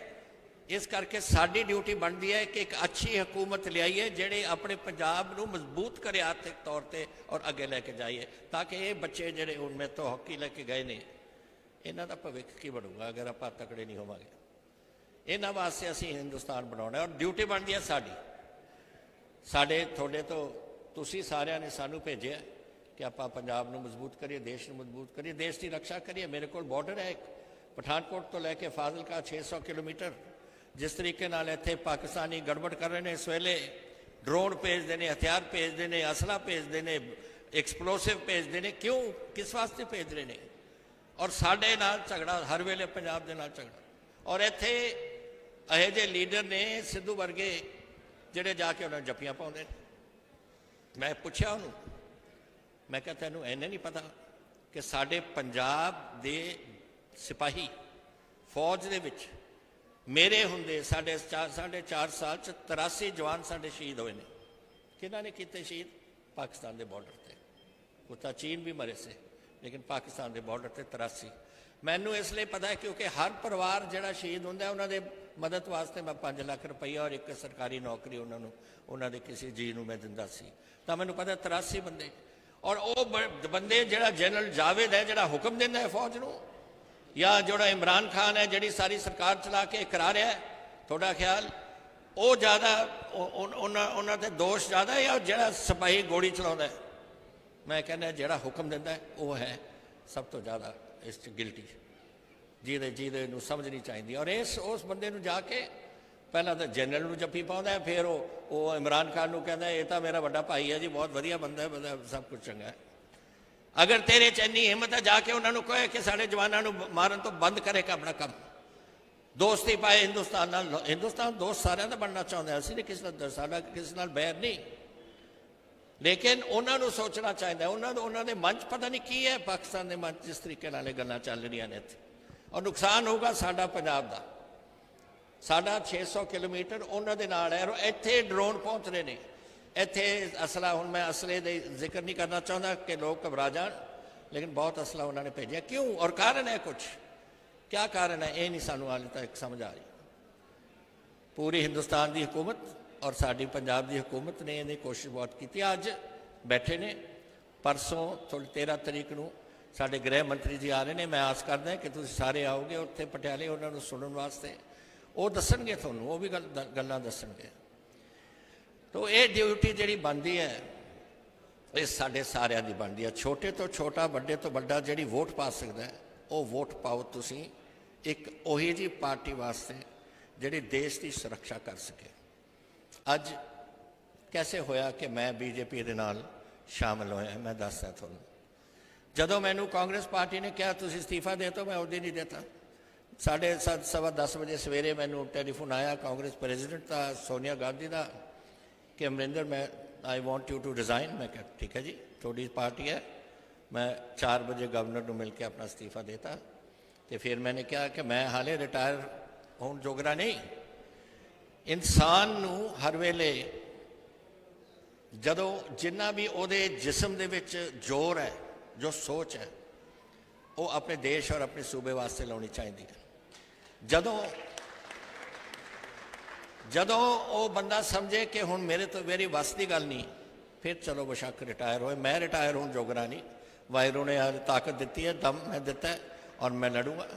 ਇਸ ਕਰਕੇ ਸਾਡੀ ਡਿਊਟੀ ਬਣਦੀ ਹੈ ਕਿ ਇੱਕ ਅੱਛੀ ਹਕੂਮਤ ਲਿਆਈਏ ਜਿਹੜੇ ਆਪਣੇ ਪੰਜਾਬ ਨੂੰ ਮਜ਼ਬੂਤ ਕਰੇ ਆਰਥਿਕ ਤੌਰ ਤੇ ਔਰ ਅੱਗੇ ਲੈ ਕੇ ਜਾਈਏ, ਤਾਂ ਕਿ ਇਹ ਬੱਚੇ ਜਿਹੜੇ ਹੁਣ ਮੇਰੇ ਤੋਂ ਹਾਕੀ ਲੈ ਕੇ ਗਏ ਨੇ ਇਹਨਾਂ ਦਾ ਭਵਿੱਖ ਕੀ ਬਣੂਗਾ ਅਗਰ ਆਪਾਂ ਤਕੜੇ ਨਹੀਂ ਹੋਵਾਂਗੇ। ਇਹਨਾਂ ਵਾਸਤੇ ਅਸੀਂ ਹਿੰਦੁਸਤਾਨ ਬਣਾਉਣਾ ਔਰ ਡਿਊਟੀ ਬਣਦੀ ਹੈ ਸਾਡੀ। ਸਾਡੇ ਤੁਹਾਡੇ ਤੋਂ ਤੁਸੀਂ ਸਾਰਿਆਂ ਨੇ ਸਾਨੂੰ ਭੇਜਿਆ ਕਿ ਆਪਾਂ ਪੰਜਾਬ ਨੂੰ ਮਜ਼ਬੂਤ ਕਰੀਏ, ਦੇਸ਼ ਨੂੰ ਮਜ਼ਬੂਤ ਕਰੀਏ, ਦੇਸ਼ ਦੀ ਰੱਖਿਆ ਕਰੀਏ। ਮੇਰੇ ਕੋਲ ਬਾਰਡਰ ਹੈ ਇੱਕ, ਪਠਾਨਕੋਟ ਤੋਂ ਲੈ ਕੇ ਫਾਜ਼ਿਲਕਾ 600 ਕਿਲੋਮੀਟਰ। ਜਿਸ ਤਰੀਕੇ ਨਾਲ ਇੱਥੇ ਪਾਕਿਸਤਾਨੀ ਗੜਬੜ ਕਰ ਰਹੇ ਨੇ, ਇਸ ਵੇਲੇ ਡਰੋਨ ਭੇਜਦੇ ਨੇ, ਹਥਿਆਰ ਭੇਜਦੇ ਨੇ, ਅਸਲਾ ਭੇਜਦੇ ਨੇ, ਐਕਸਪਲੋਸਿਵ ਭੇਜਦੇ ਨੇ। ਕਿਉਂ? ਕਿਸ ਵਾਸਤੇ ਭੇਜ ਰਹੇ ਨੇ? ਔਰ ਸਾਡੇ ਨਾਲ ਝਗੜਾ ਹਰ ਵੇਲੇ, ਪੰਜਾਬ ਦੇ ਨਾਲ ਝਗੜਾ। ਔਰ ਇੱਥੇ ਇਹੋ ਜਿਹੇ ਲੀਡਰ ਨੇ ਸਿੱਧੂ ਵਰਗੇ ਜਿਹੜੇ ਜਾ ਕੇ ਉਹਨਾਂ ਨੂੰ ਜੱਫੀਆਂ ਪਾਉਂਦੇ ਨੇ। ਮੈਂ ਪੁੱਛਿਆ ਉਹਨੂੰ, ਮੈਂ ਕਿਹਾ ਤੈਨੂੰ ਇੰਨੇ ਨਹੀਂ ਪਤਾ ਕਿ ਸਾਡੇ ਪੰਜਾਬ ਦੇ ਸਿਪਾਹੀ ਫੌਜ ਦੇ ਵਿੱਚ ਮੇਰੇ ਹੁੰਦੇ ਸਾਢੇ 4 ਸਾਲ ਚ 83 ਜਵਾਨ ਸਾਡੇ ਸ਼ਹੀਦ ਹੋਏ ਨੇ। ਕਿਹਨਾਂ ਨੇ ਕੀਤੇ ਸ਼ਹੀਦ? ਪਾਕਿਸਤਾਨ ਦੇ ਬਾਰਡਰ ਤੇ। ਉਹ ਤਾਂ ਚੀਨ ਵੀ ਮਰੇ ਸੀ, ਲੇਕਿਨ ਪਾਕਿਸਤਾਨ ਦੇ ਬਾਰਡਰ ਤੇ 83। ਮੈਨੂੰ ਇਸ ਲਈ ਪਤਾ ਹੈ ਕਿਉਂਕਿ ਹਰ ਪਰਿਵਾਰ ਜਿਹੜਾ ਸ਼ਹੀਦ ਹੁੰਦਾ ਉਹਨਾਂ ਦੇ ਮਦਦ ਵਾਸਤੇ ਮੈਂ 5 ਲੱਖ ਰੁਪਈਆ ਔਰ ਇੱਕ ਸਰਕਾਰੀ ਨੌਕਰੀ ਉਹਨਾਂ ਨੂੰ, ਉਹਨਾਂ ਦੇ ਕਿਸੇ ਜੀ ਨੂੰ ਮੈਂ ਦਿੰਦਾ ਸੀ। ਤਾਂ ਮੈਨੂੰ ਪਤਾ 83 ਬੰਦੇ। ਔਰ ਉਹ ਬੰਦੇ ਜਿਹੜਾ ਜਨਰਲ ਜਾਵੇਦ ਹੈ ਜਿਹੜਾ ਹੁਕਮ ਦਿੰਦਾ ਹੈ ਫੌਜ ਨੂੰ, ਜਾਂ ਜਿਹੜਾ ਇਮਰਾਨ ਖਾਨ ਹੈ ਜਿਹੜੀ ਸਾਰੀ ਸਰਕਾਰ ਚਲਾ ਕੇ ਕਰਾ ਰਿਹਾ ਹੈ, ਤੁਹਾਡਾ ਖਿਆਲ ਉਹ ਜ਼ਿਆਦਾ ਉਹਨਾਂ ਤੇ ਦੋਸ਼ ਜ਼ਿਆਦਾ ਹੈ ਜਾਂ ਜਿਹੜਾ ਸਿਪਾਹੀ ਗੋਲੀ ਚਲਾਉਂਦਾ ਹੈ? ਮੈਂ ਕਹਿੰਦਾ ਜਿਹੜਾ ਹੁਕਮ ਦਿੰਦਾ ਹੈ ਉਹ ਹੈ ਸਭ ਤੋਂ ਜ਼ਿਆਦਾ ਇਸ 'ਚ ਗਿਲਟੀ, ਜਿਹਦੇ ਨੂੰ ਸਮਝਣੀ ਚਾਹੀਦੀ। ਔਰ ਉਸ ਬੰਦੇ ਨੂੰ ਜਾ ਕੇ ਪਹਿਲਾਂ ਤਾਂ ਜਨਰਲ ਨੂੰ ਜੱਫੀ ਪਾਉਂਦਾ ਹੈ, ਫਿਰ ਉਹ ਇਮਰਾਨ ਖਾਨ ਨੂੰ ਕਹਿੰਦਾ ਇਹ ਤਾਂ ਮੇਰਾ ਵੱਡਾ ਭਾਈ ਹੈ ਜੀ, ਬਹੁਤ ਵਧੀਆ ਬੰਦਾ ਹੈ, ਸਭ ਕੁਝ ਚੰਗਾ ਹੈ। ਅਗਰ ਤੇਰੇ 'ਚ ਇੰਨੀ ਹਿੰਮਤ ਹੈ ਜਾ ਕੇ ਉਹਨਾਂ ਨੂੰ ਕਹੇ ਕਿ ਸਾਡੇ ਜਵਾਨਾਂ ਨੂੰ ਮਾਰਨ ਤੋਂ ਬੰਦ ਕਰੇਗਾ ਆਪਣਾ ਕੰਮ, ਦੋਸਤੀ ਪਾਏ ਹਿੰਦੁਸਤਾਨ ਨਾਲ। ਹਿੰਦੁਸਤਾਨ ਦੋਸਤ ਸਾਰਿਆਂ ਦਾ ਬਣਨਾ ਚਾਹੁੰਦਾ, ਅਸੀਂ ਨਹੀਂ ਕਿਸੇ ਨਾਲ, ਸਾਡਾ ਕਿਸੇ ਨਾਲ ਬੈਰ ਨਹੀਂ, ਲੇਕਿਨ ਉਹਨਾਂ ਨੂੰ ਸੋਚਣਾ ਚਾਹੀਦਾ। ਉਹਨਾਂ ਦੇ ਮਨ 'ਚ ਪਤਾ ਨਹੀਂ ਕੀ ਹੈ ਪਾਕਿਸਤਾਨ ਦੇ ਮਨ 'ਚ, ਜਿਸ ਤਰੀਕੇ ਨਾਲ ਇਹ ਗੱਲਾਂ ਚੱਲ ਰਹੀਆਂ ਨੇ ਇੱਥੇ। ਔਰ ਨੁਕਸਾਨ ਹੋਊਗਾ ਸਾਡਾ ਪੰਜਾਬ ਦਾ। ਸਾਡਾ 600 ਕਿਲੋਮੀਟਰ ਉਹਨਾਂ ਦੇ ਨਾਲ ਹੈ ਔਰ ਇੱਥੇ ਡਰੋਨ ਪਹੁੰਚ ਰਹੇ ਨੇ, ਇੱਥੇ ਅਸਲਾ। ਹੁਣ ਮੈਂ ਅਸਲੇ ਦੇ ਜ਼ਿਕਰ ਨਹੀਂ ਕਰਨਾ ਚਾਹੁੰਦਾ ਕਿ ਲੋਕ ਘਬਰਾ ਜਾਣ, ਲੇਕਿਨ ਬਹੁਤ ਅਸਲਾ ਉਹਨਾਂ ਨੇ ਭੇਜਿਆ। ਕਿਉਂ? ਔਰ ਕਾਰਨ ਹੈ ਕੁਛ, ਕਿਆ ਕਾਰਨ ਹੈ ਇਹ ਨਹੀਂ ਸਾਨੂੰ ਹਾਲੇ ਤੱਕ ਸਮਝ ਆ ਰਹੀ। ਪੂਰੀ ਹਿੰਦੁਸਤਾਨ ਦੀ ਹਕੂਮਤ ਔਰ ਸਾਡੀ ਪੰਜਾਬ ਦੀ ਹਕੂਮਤ ਨੇ ਇਹਦੀ ਕੋਸ਼ਿਸ਼ ਬਹੁਤ ਕੀਤੀ। ਅੱਜ ਬੈਠੇ ਨੇ, ਪਰਸੋਂ 13 ਤਰੀਕ ਨੂੰ ਸਾਡੇ ਗ੍ਰਹਿ ਮੰਤਰੀ ਜੀ ਆ ਰਹੇ ਨੇ। ਮੈਂ ਆਸ ਕਰਦਾ ਕਿ ਤੁਸੀਂ ਸਾਰੇ ਆਓਗੇ ਉੱਥੇ ਪਟਿਆਲੇ ਉਹਨਾਂ ਨੂੰ ਸੁਣਨ ਵਾਸਤੇ। ਉਹ ਦੱਸਣਗੇ ਤੁਹਾਨੂੰ, ਉਹ ਵੀ ਗੱਲਾਂ ਦੱਸਣਗੇ। ਤੋ ਇਹ ਡਿਊਟੀ ਜਿਹੜੀ ਬਣਦੀ ਹੈ ਇਹ ਸਾਡੇ ਸਾਰਿਆਂ ਦੀ ਬਣਦੀ ਹੈ। ਛੋਟੇ ਤੋਂ ਛੋਟਾ, ਵੱਡੇ ਤੋਂ ਵੱਡਾ ਜਿਹੜੀ ਵੋਟ ਪਾ ਸਕਦਾ ਹੈ ਉਹ ਵੋਟ ਪਾਓ ਤੁਸੀਂ ਇੱਕ ਉਹੀ ਜਿਹੀ ਪਾਰਟੀ ਵਾਸਤੇ ਜਿਹੜੀ ਦੇਸ਼ ਦੀ ਸੁਰੱਖਿਆ ਕਰ ਸਕੇ। ਅੱਜ ਕੈਸੇ ਹੋਇਆ ਕਿ ਮੈਂ ਬੀਜੇਪੀ ਦੇ ਨਾਲ ਸ਼ਾਮਲ ਹੋਇਆ, ਮੈਂ ਦੱਸਦਾ ਤੁਹਾਨੂੰ। ਜਦੋਂ ਮੈਨੂੰ ਕਾਂਗਰਸ ਪਾਰਟੀ ਨੇ ਕਿਹਾ ਤੁਸੀਂ ਅਸਤੀਫਾ ਦੇ ਦਿਓ, ਮੈਂ ਉਹਦੇ ਨਹੀਂ ਦੇਤਾ। 7:30 ਸਵਾ 10 ਵਜੇ ਸਵੇਰੇ ਮੈਨੂੰ ਟੈਲੀਫੋਨ ਆਇਆ ਕਾਂਗਰਸ ਪ੍ਰੈਜ਼ੀਡੈਂਟ ਦਾ, ਸੋਨੀਆ ਗਾਂਧੀ ਦਾ, ਕਿ ਅਮਰਿੰਦਰ ਮੈਂ I want you to resign. ਮੈਂ ਕਿਹਾ ਠੀਕ ਹੈ ਜੀ, ਤੁਹਾਡੀ ਪਾਰਟੀ ਹੈ। ਮੈਂ 4 ਵਜੇ ਗਵਰਨਰ ਨੂੰ ਮਿਲ ਕੇ ਆਪਣਾ ਅਸਤੀਫਾ ਦੇਤਾ। ਤੇ ਫਿਰ ਮੈंने ਕਿਹਾ ਕਿ ਮੈਂ ਹਾਲੇ ਰਿਟਾਇਰ ਹੋਣ ਜੋਗਰਾ ਨਹੀਂ। ਇਨਸਾਨ ਨੂੰ ਹਰ ਵੇਲੇ ਜਦੋਂ ਜਿੰਨਾ ਵੀ ਉਹਦੇ ਜਿਸਮ ਦੇ ਵਿੱਚ ਜ਼ੋਰ ਹੈ, ਜੋ ਸੋਚ ਹੈ, ਉਹ ਆਪਣੇ ਦੇਸ਼ ਔਰ ਆਪਣੇ ਸੂਬੇ ਵਾਸਤੇ ਲਾਉਣੀ ਚਾਹੀਦੀ ਹੈ। ਜਦੋਂ ਉਹ ਬੰਦਾ ਸਮਝੇ ਕਿ ਹੁਣ ਮੇਰੇ ਤੋਂ ਮੇਰੀ ਵੱਸ ਦੀ ਗੱਲ ਨਹੀਂ, ਫਿਰ ਚਲੋ ਬੇਸ਼ੱਕ ਰਿਟਾਇਰ ਹੋਏ। ਮੈਂ ਰਿਟਾਇਰ ਹੋਣ ਜੋਗਰਾ ਨਹੀਂ। ਵਾਹਿਗੁਰੂ ਨੇ ਹਰ ਤਾਕਤ ਦਿੱਤੀ ਹੈ, ਦਮ ਮੈਂ ਦਿੱਤਾ ਹੈ ਔਰ ਮੈਂ ਲੜੂੰਗਾ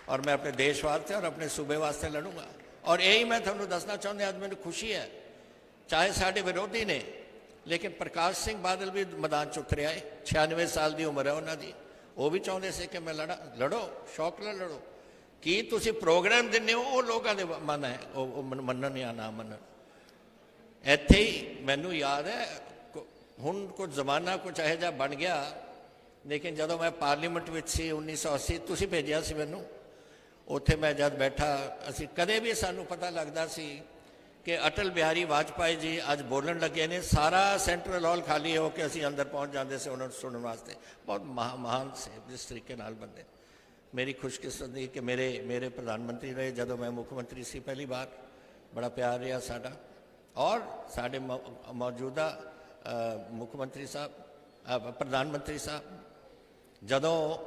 ਔਰ ਮੈਂ ਆਪਣੇ ਦੇਸ਼ ਵਾਸਤੇ ਔਰ ਆਪਣੇ ਸੂਬੇ ਵਾਸਤੇ ਲੜੂੰਗਾ। ਔਰ ਇਹੀ ਮੈਂ ਤੁਹਾਨੂੰ ਦੱਸਣਾ ਚਾਹੁੰਦਾ। ਅੱਜ ਮੈਨੂੰ ਖੁਸ਼ੀ ਹੈ, ਚਾਹੇ ਸਾਡੇ ਵਿਰੋਧੀ ਨੇ, ਲੇਕਿਨ ਪ੍ਰਕਾਸ਼ ਸਿੰਘ ਬਾਦਲ ਵੀ ਮੈਦਾਨ 'ਚ ਉਤਰਿਆ ਹੈ। 96 ਸਾਲ ਦੀ ਉਮਰ ਹੈ ਉਹਨਾਂ ਦੀ। ਉਹ ਵੀ ਚਾਹੁੰਦੇ ਸੀ ਕਿ ਮੈਂ ਲੜੋ, ਸ਼ੌਕ ਨਾਲ ਲੜੋ। ਕੀ ਤੁਸੀਂ ਪ੍ਰੋਗਰਾਮ ਦਿੰਦੇ ਹੋ ਉਹ ਲੋਕਾਂ ਦੇ ਮਨ ਹੈ, ਉਹ ਮੰਨਣ ਜਾਂ ਨਾ ਮੰਨਣ। ਇੱਥੇ ਹੀ ਮੈਨੂੰ ਯਾਦ ਹੈ ਹੁਣ ਕੁਝ ਜ਼ਮਾਨਾ ਕੁਝ ਇਹੋ ਜਿਹਾ ਬਣ ਗਿਆ ਲੇਕਿਨ ਜਦੋਂ ਮੈਂ ਪਾਰਲੀਮੈਂਟ ਵਿੱਚ ਸੀ 1980 ਤੁਸੀਂ ਭੇਜਿਆ ਸੀ ਮੈਨੂੰ, ਉੱਥੇ ਮੈਂ ਜਦ ਬੈਠਾ, ਅਸੀਂ ਕਦੇ ਵੀ ਸਾਨੂੰ ਪਤਾ ਲੱਗਦਾ ਸੀ ਕਿ ਅਟਲ ਬਿਹਾਰੀ ਵਾਜਪਾਈ ਜੀ ਅੱਜ ਬੋਲਣ ਲੱਗੇ ਨੇ, ਸਾਰਾ ਸੈਂਟਰਲ ਹਾਲ ਖਾਲੀ ਹੋ ਕੇ ਅਸੀਂ ਅੰਦਰ ਪਹੁੰਚ ਜਾਂਦੇ ਸੀ ਉਹਨਾਂ ਨੂੰ ਸੁਣਨ ਵਾਸਤੇ। ਬਹੁਤ ਮਹਾਨ ਸੇ ਜਿਸ ਤਰੀਕੇ ਨਾਲ ਬੰਦੇ। ਮੇਰੀ ਖੁਸ਼ਕਿਸਮਤੀ ਕਿ ਮੇਰੇ ਪ੍ਰਧਾਨ ਮੰਤਰੀ ਰਹੇ ਜਦੋਂ ਮੈਂ ਮੁੱਖ ਮੰਤਰੀ ਸੀ ਪਹਿਲੀ ਵਾਰ, ਬੜਾ ਪਿਆਰ ਰਿਹਾ ਸਾਡਾ। ਔਰ ਸਾਡੇ ਮੌਜੂਦਾ ਮੁੱਖ ਮੰਤਰੀ ਸਾਹਿਬ, ਪ੍ਰਧਾਨ ਮੰਤਰੀ ਸਾਹਿਬ, ਜਦੋਂ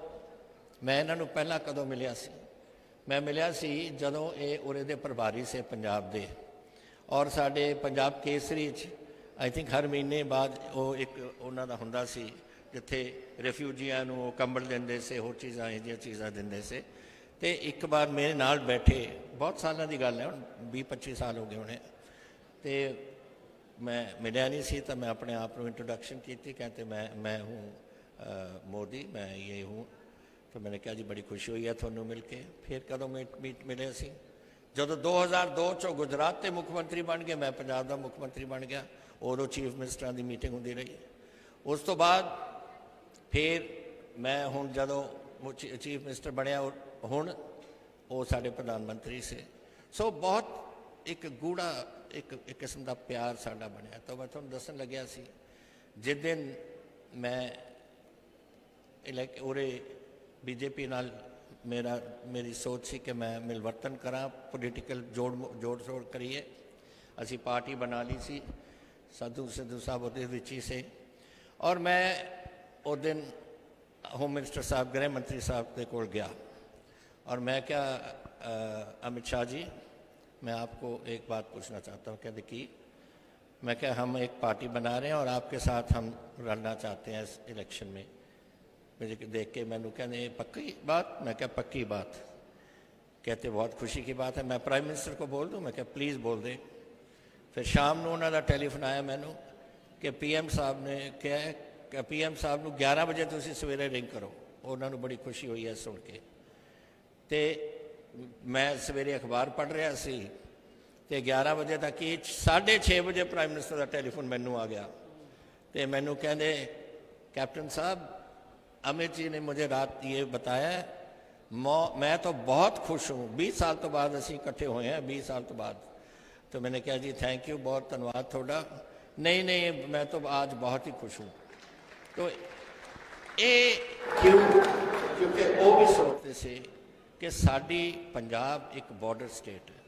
ਮੈਂ ਇਹਨਾਂ ਨੂੰ ਪਹਿਲਾਂ ਕਦੋਂ ਮਿਲਿਆ ਸੀ, ਮੈਂ ਮਿਲਿਆ ਸੀ ਜਦੋਂ ਇਹ ਉਰੇ ਦੇ ਪ੍ਰਭਾਰੀ ਸੇ ਪੰਜਾਬ ਦੇ। ਔਰ ਸਾਡੇ ਪੰਜਾਬ ਕੇਸਰੀ 'ਚ ਆਈ ਥਿੰਕ ਹਰ ਮਹੀਨੇ ਬਾਅਦ ਉਹ ਇੱਕ ਉਹਨਾਂ ਦਾ ਹੁੰਦਾ ਸੀ ਜਿੱਥੇ ਰਿਫਿਊਜੀਆਂ ਨੂੰ ਉਹ ਕੰਬਲ ਦਿੰਦੇ ਸੀ, ਹੋਰ ਚੀਜ਼ਾਂ ਇਹੋ ਜਿਹੀਆਂ ਚੀਜ਼ਾਂ ਦਿੰਦੇ ਸੀ। ਅਤੇ ਇੱਕ ਵਾਰ ਮੇਰੇ ਨਾਲ ਬੈਠੇ, ਬਹੁਤ ਸਾਲਾਂ ਦੀ ਗੱਲ ਹੈ, ਹੁਣ 20-25 ਸਾਲ ਹੋ ਗਏ ਹੋਣੇ, ਅਤੇ ਮੈਂ ਮਿਲਿਆ ਨਹੀਂ ਸੀ ਤਾਂ ਮੈਂ ਆਪਣੇ ਆਪ ਨੂੰ ਇੰਟਰੋਡਕਸ਼ਨ ਕੀਤੀ, ਕਹਿੰਦੇ ਮੈਂ ਹੂੰ ਮੋਦੀ, ਮੈਂ ਇਹ ਹੂੰ। तो मैंने कहा जी बड़ी खुशी हुई है थोनों मिल के। फिर कदों मीट मिले सी ਜਦੋਂ 2002 ਚੋਂ ਗੁਜਰਾਤ ਦੇ ਮੁੱਖ ਮੰਤਰੀ ਬਣ ਗਏ, ਮੈਂ ਪੰਜਾਬ ਦਾ ਮੁੱਖ ਮੰਤਰੀ ਬਣ ਗਿਆ, ਉਦੋਂ ਚੀਫ ਮਿਨਿਸਟਰਾਂ ਦੀ ਮੀਟਿੰਗ ਹੁੰਦੀ ਰਹੀ। ਉਸ ਤੋਂ ਬਾਅਦ ਫਿਰ ਮੈਂ ਹੁਣ ਜਦੋਂ ਚੀਫ ਮਿਨਿਸਟਰ ਬਣਿਆ, ਹੁਣ ਉਹ ਸਾਡੇ ਪ੍ਰਧਾਨ ਮੰਤਰੀ ਸੀ। ਸੋ ਬਹੁਤ ਇੱਕ ਗੂੜਾ ਇੱਕ ਕਿਸਮ ਦਾ ਪਿਆਰ ਸਾਡਾ ਬਣਿਆ। ਤਾਂ ਮੈਂ ਤੁਹਾਨੂੰ ਦੱਸਣ ਲੱਗਿਆ ਸੀ, ਜਿਸ ਦਿਨ ਮੈਂ ਉਰੇ बीजेपी नाल मेरी सोच सी कि मैं मिलवर्तन करा, पोलिटिकल जोड़ शोड़ करिए। असी पार्टी बना ली सी, सिद्धू साहब उहदे विच ही से। और मैं उस दिन होम मिनिस्टर साहब, गृह मंत्री साहब के कोल गया और मैं क्या अमित शाह जी, मैं आपको एक बात पूछना चाहता हूँ। कहते कि मैं क्या, हम एक पार्टी बना रहे हैं और आपके साथ हम लड़ना चाहते हैं इस इलेक्शन में। मुझे देख के मैंने कहने पक्की बात, मैं क्या पक्की बात। कहते बहुत खुशी की बात है, मैं प्राइम मिनिस्टर को बोल दूं। मैं क्या प्लीज़ बोल दे। फिर शाम को उन्होंने टेलीफोन आया मैनू कि PM साहब ने कहा कि PM साहब को 11 बजे तुम सवेरे रिंग करो। उन्होंने बड़ी खुशी हुई है सुन के। तो मैं सवेरे अखबार पढ़ रहा सी तो 11 बजे तक ही 6:30 बजे प्राइम मिनिस्टर का टेलीफोन मैनू आ गया। तो मैनू कहते कैप्टन साहब, अमित जी ने मुझे रात ये बताया, मैं तो बहुत खुश हूँ, 20 साल तो बाद असी इकट्ठे हुए हैं, 20 साल तो बाद। तो मैंने कहा जी थैंक यू, बहुत धन्यवाद थोड़ा। नहीं मैं तो आज बहुत ही खुश हूँ। तो ये क्यों? क्योंकि वो भी सोचते से कि साडी पंजाब एक बॉर्डर स्टेट है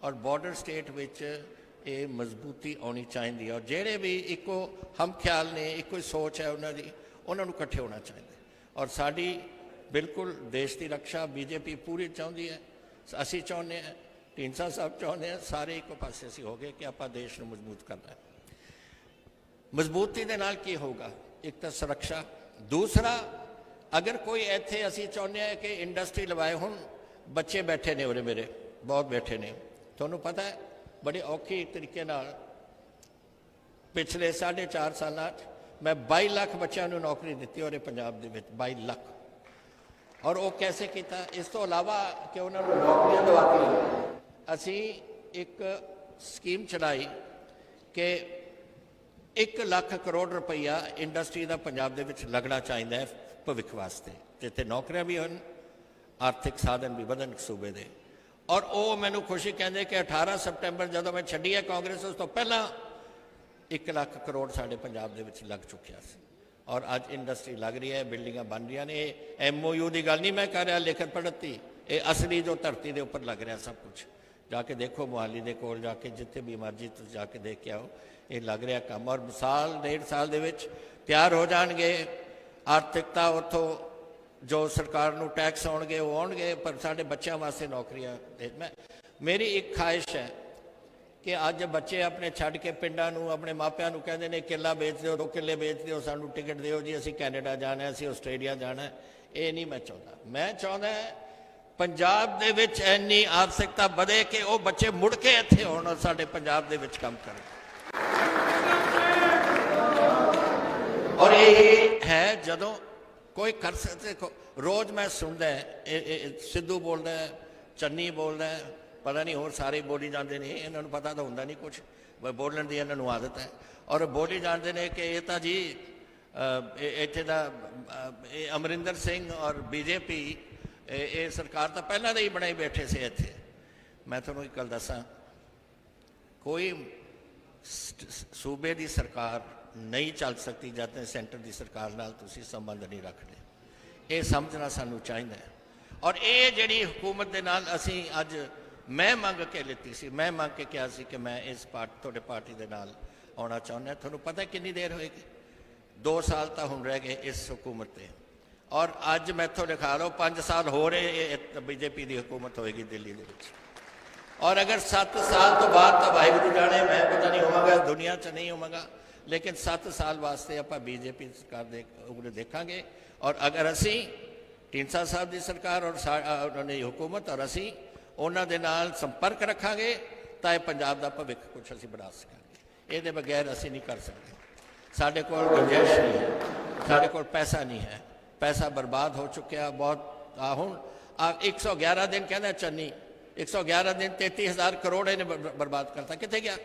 और बॉर्डर स्टेट विच ये मजबूती आनी चाहिए। और जेड़े भी इको हम ख्याल ने, इको सोच है उन्होंने इकट्ठे होना चाहिए। और साड़ी बिल्कुल देश की रक्षा बीजेपी पूरी चाहती है, असी चाहते हैं, ढींडसा साहब चाहते हैं, सारे एक पासे असी हो गए कि आप देश को मजबूत करना है। मजबूती के नाल की होगा? एक तो सुरक्षा, दूसरा अगर कोई इत्थे असी चाहते हैं कि इंडस्ट्री लवाए, हुण बच्चे बैठे ने उरे मेरे बहुत बैठे ने, तुहानूं पता है बड़े औखे तरीके नाल पिछले 4.5 साल मैं 22 लाख बच्चों को नौकरी दी और पंजाब दे विच 22 लाख। और वो कैसे किया? इस तो अलावा कि उन्होंने नौकरियां दवाती, असी एक स्कीम चलाई कि 1 लाख करोड़ रुपया इंडस्ट्री का पंजाब दे विच लगना चाहिए भविख वास्ते, जिथे नौकरियां भी होन, आर्थिक साधन भी बदन सूबे दे। और वो मैनू खुशी कहते कि 18 सितंबर जो मैं छड्डी है कांग्रेस, उस तो पहला 1 लाख करोड़ साढ़े पंजाब दे विच लग चुकिया सी। और अज इंडस्ट्री लग रही है, बिल्डिंगां बन रही ने। MOU की गल नहीं मैं कर रहा लिखत पढ़त की, ये असली जो धरती के उपर लग रहा सब कुछ। जाके देखो मोहाली के कोल जाके जिथे भी मर्जी तुम जाके देख के आओ, ये लग रहा काम। और साल 1.5 साल दे विच तैयार हो जाएंगे, आर्थिकता उतों जो सरकार नूं टैक्स आउणगे वो आउणगे, पर साडे बच्चों वास्ते नौकरियां। मैं मेरी एक ख्वाहिश है कि अज बच्चे अपने छड्ड के पिंडां नूं अपने मापिआं नूं कहंदे ने किला बेच दो, 2 किले बेच दो, सानू टिकट दिओ जी, असीं कैनेडा जाना है, असीं आस्ट्रेलिया जाना है। ये नहीं मैं चाहता। मैं चाहता पंजाब दे विच इन्नी आर्थिकता बढ़े कि वो बच्चे मुड़ के इत्थे होण और साडे पंजाब दे विच काम करन। और यही है जदों कोई कर सकते। रोज़ मैं सुनता है सिद्धू बोलता है, चन्नी बोलता है, पता नहीं होर सारे बोली जाते हैं, इन्होंने पता तो होंगे नहीं कुछ, बोलन की इन्होंने आदत है। और बोली जाते हैं कि ये तो जी ਇੱਥੇ ਦਾ ਇਹ ਅਮਰਿੰਦਰ ਸਿੰਘ ਔਰ ਬੀਜੇਪੀ ਇਹ ਸਰਕਾਰ ਤਾਂ ਪਹਿਲਾਂ ਦੇ ਹੀ ਬਣਾਈ ਬੈਠੇ ਸੀ ਇੱਥੇ। ਮੈਂ ਤੁਹਾਨੂੰ ਇੱਕ ਗੱਲ ਦੱਸਾਂ, ਕੋਈ ਸੂਬੇ ਦੀ ਸਰਕਾਰ ਨਹੀਂ ਚੱਲ ਸਕਦੀ ਜਦ ਤੱਕ ਸੈਂਟਰ ਦੀ ਸਰਕਾਰ ਨਾਲ ਤੁਸੀਂ ਸੰਬੰਧ ਨਹੀਂ ਰੱਖਦੇ। ਇਹ ਸਮਝਣਾ ਸਾਨੂੰ ਚਾਹੀਦਾ ਹੈ। ਔਰ ਇਹ ਜਿਹੜੀ ਹਕੂਮਤ ਦੇ ਨਾਲ ਅਸੀਂ ਅੱਜ ਮੈਂ ਮੰਗ ਕੇ ਲਿੱਤੀ ਸੀ, ਮੈਂ ਮੰਗ ਕੇ ਕਿਹਾ ਸੀ ਕਿ ਮੈਂ ਇਸ ਤੁਹਾਡੇ ਪਾਰਟੀ ਦੇ ਨਾਲ ਆਉਣਾ ਚਾਹੁੰਦਾ। ਤੁਹਾਨੂੰ ਪਤਾ ਕਿੰਨੀ ਦੇਰ ਹੋਏਗੀ? 2 ਸਾਲ ਤਾਂ ਹੁਣ ਰਹਿ ਗਏ ਇਸ ਹਕੂਮਤ ਤੇ, ਔਰ ਅੱਜ ਮੈਥੋਂ ਲਿਖਾ ਲਓ 5 ਸਾਲ ਹੋ ਰਹੇ ਬੀਜੇਪੀ ਦੀ ਹਕੂਮਤ ਹੋਏਗੀ ਦਿੱਲੀ ਦੇ ਵਿੱਚ। ਔਰ ਅਗਰ 7 ਸਾਲ ਤੋਂ ਬਾਅਦ ਤਾਂ ਵਾਹਿਗੁਰੂ ਜਾਣੇ, ਮੈਂ ਪਤਾ ਨਹੀਂ ਹੋਵਾਂਗਾ ਦੁਨੀਆ 'ਚ ਨਹੀਂ ਹੋਵਾਂਗਾ, ਲੇਕਿਨ 7 ਸਾਲ ਵਾਸਤੇ ਆਪਾਂ ਬੀਜੇਪੀ ਸਰਕਾਰ ਦੇ ਉਗਰੇ ਦੇਖਾਂਗੇ। ਔਰ ਅਗਰ ਅਸੀਂ ਢੀਂਡਸਾ ਸਾਹਿਬ ਦੀ ਸਰਕਾਰ ਔਰ ਉਹਨਾਂ ਦੀ ਹਕੂਮਤ ਔਰ ਅਸੀਂ ਉਹਨਾਂ ਦੇ ਨਾਲ ਸੰਪਰਕ ਰੱਖਾਂਗੇ ਤਾਂ ਇਹ ਪੰਜਾਬ ਦਾ ਭਵਿੱਖ ਕੁਛ ਅਸੀਂ ਬਣਾ ਸਕਾਂਗੇ। ਇਹਦੇ ਬਗੈਰ ਅਸੀਂ ਨਹੀਂ ਕਰ ਸਕਦੇ। ਸਾਡੇ ਕੋਲ ਗੁੰਜਾਇਸ਼ ਨਹੀਂ ਹੈ, ਸਾਡੇ ਕੋਲ ਪੈਸਾ ਨਹੀਂ ਹੈ, ਪੈਸਾ ਬਰਬਾਦ ਹੋ ਚੁੱਕਿਆ ਬਹੁਤ। ਹੁਣ 111 ਦਿਨ ਕਹਿੰਦਾ ਚੰਨੀ, 111 ਦਿਨ 33,000 ਕਰੋੜ ਇਹਨੇ ਬਰਬਾਦ ਕਰਤਾ। ਕਿੱਥੇ ਗਿਆ?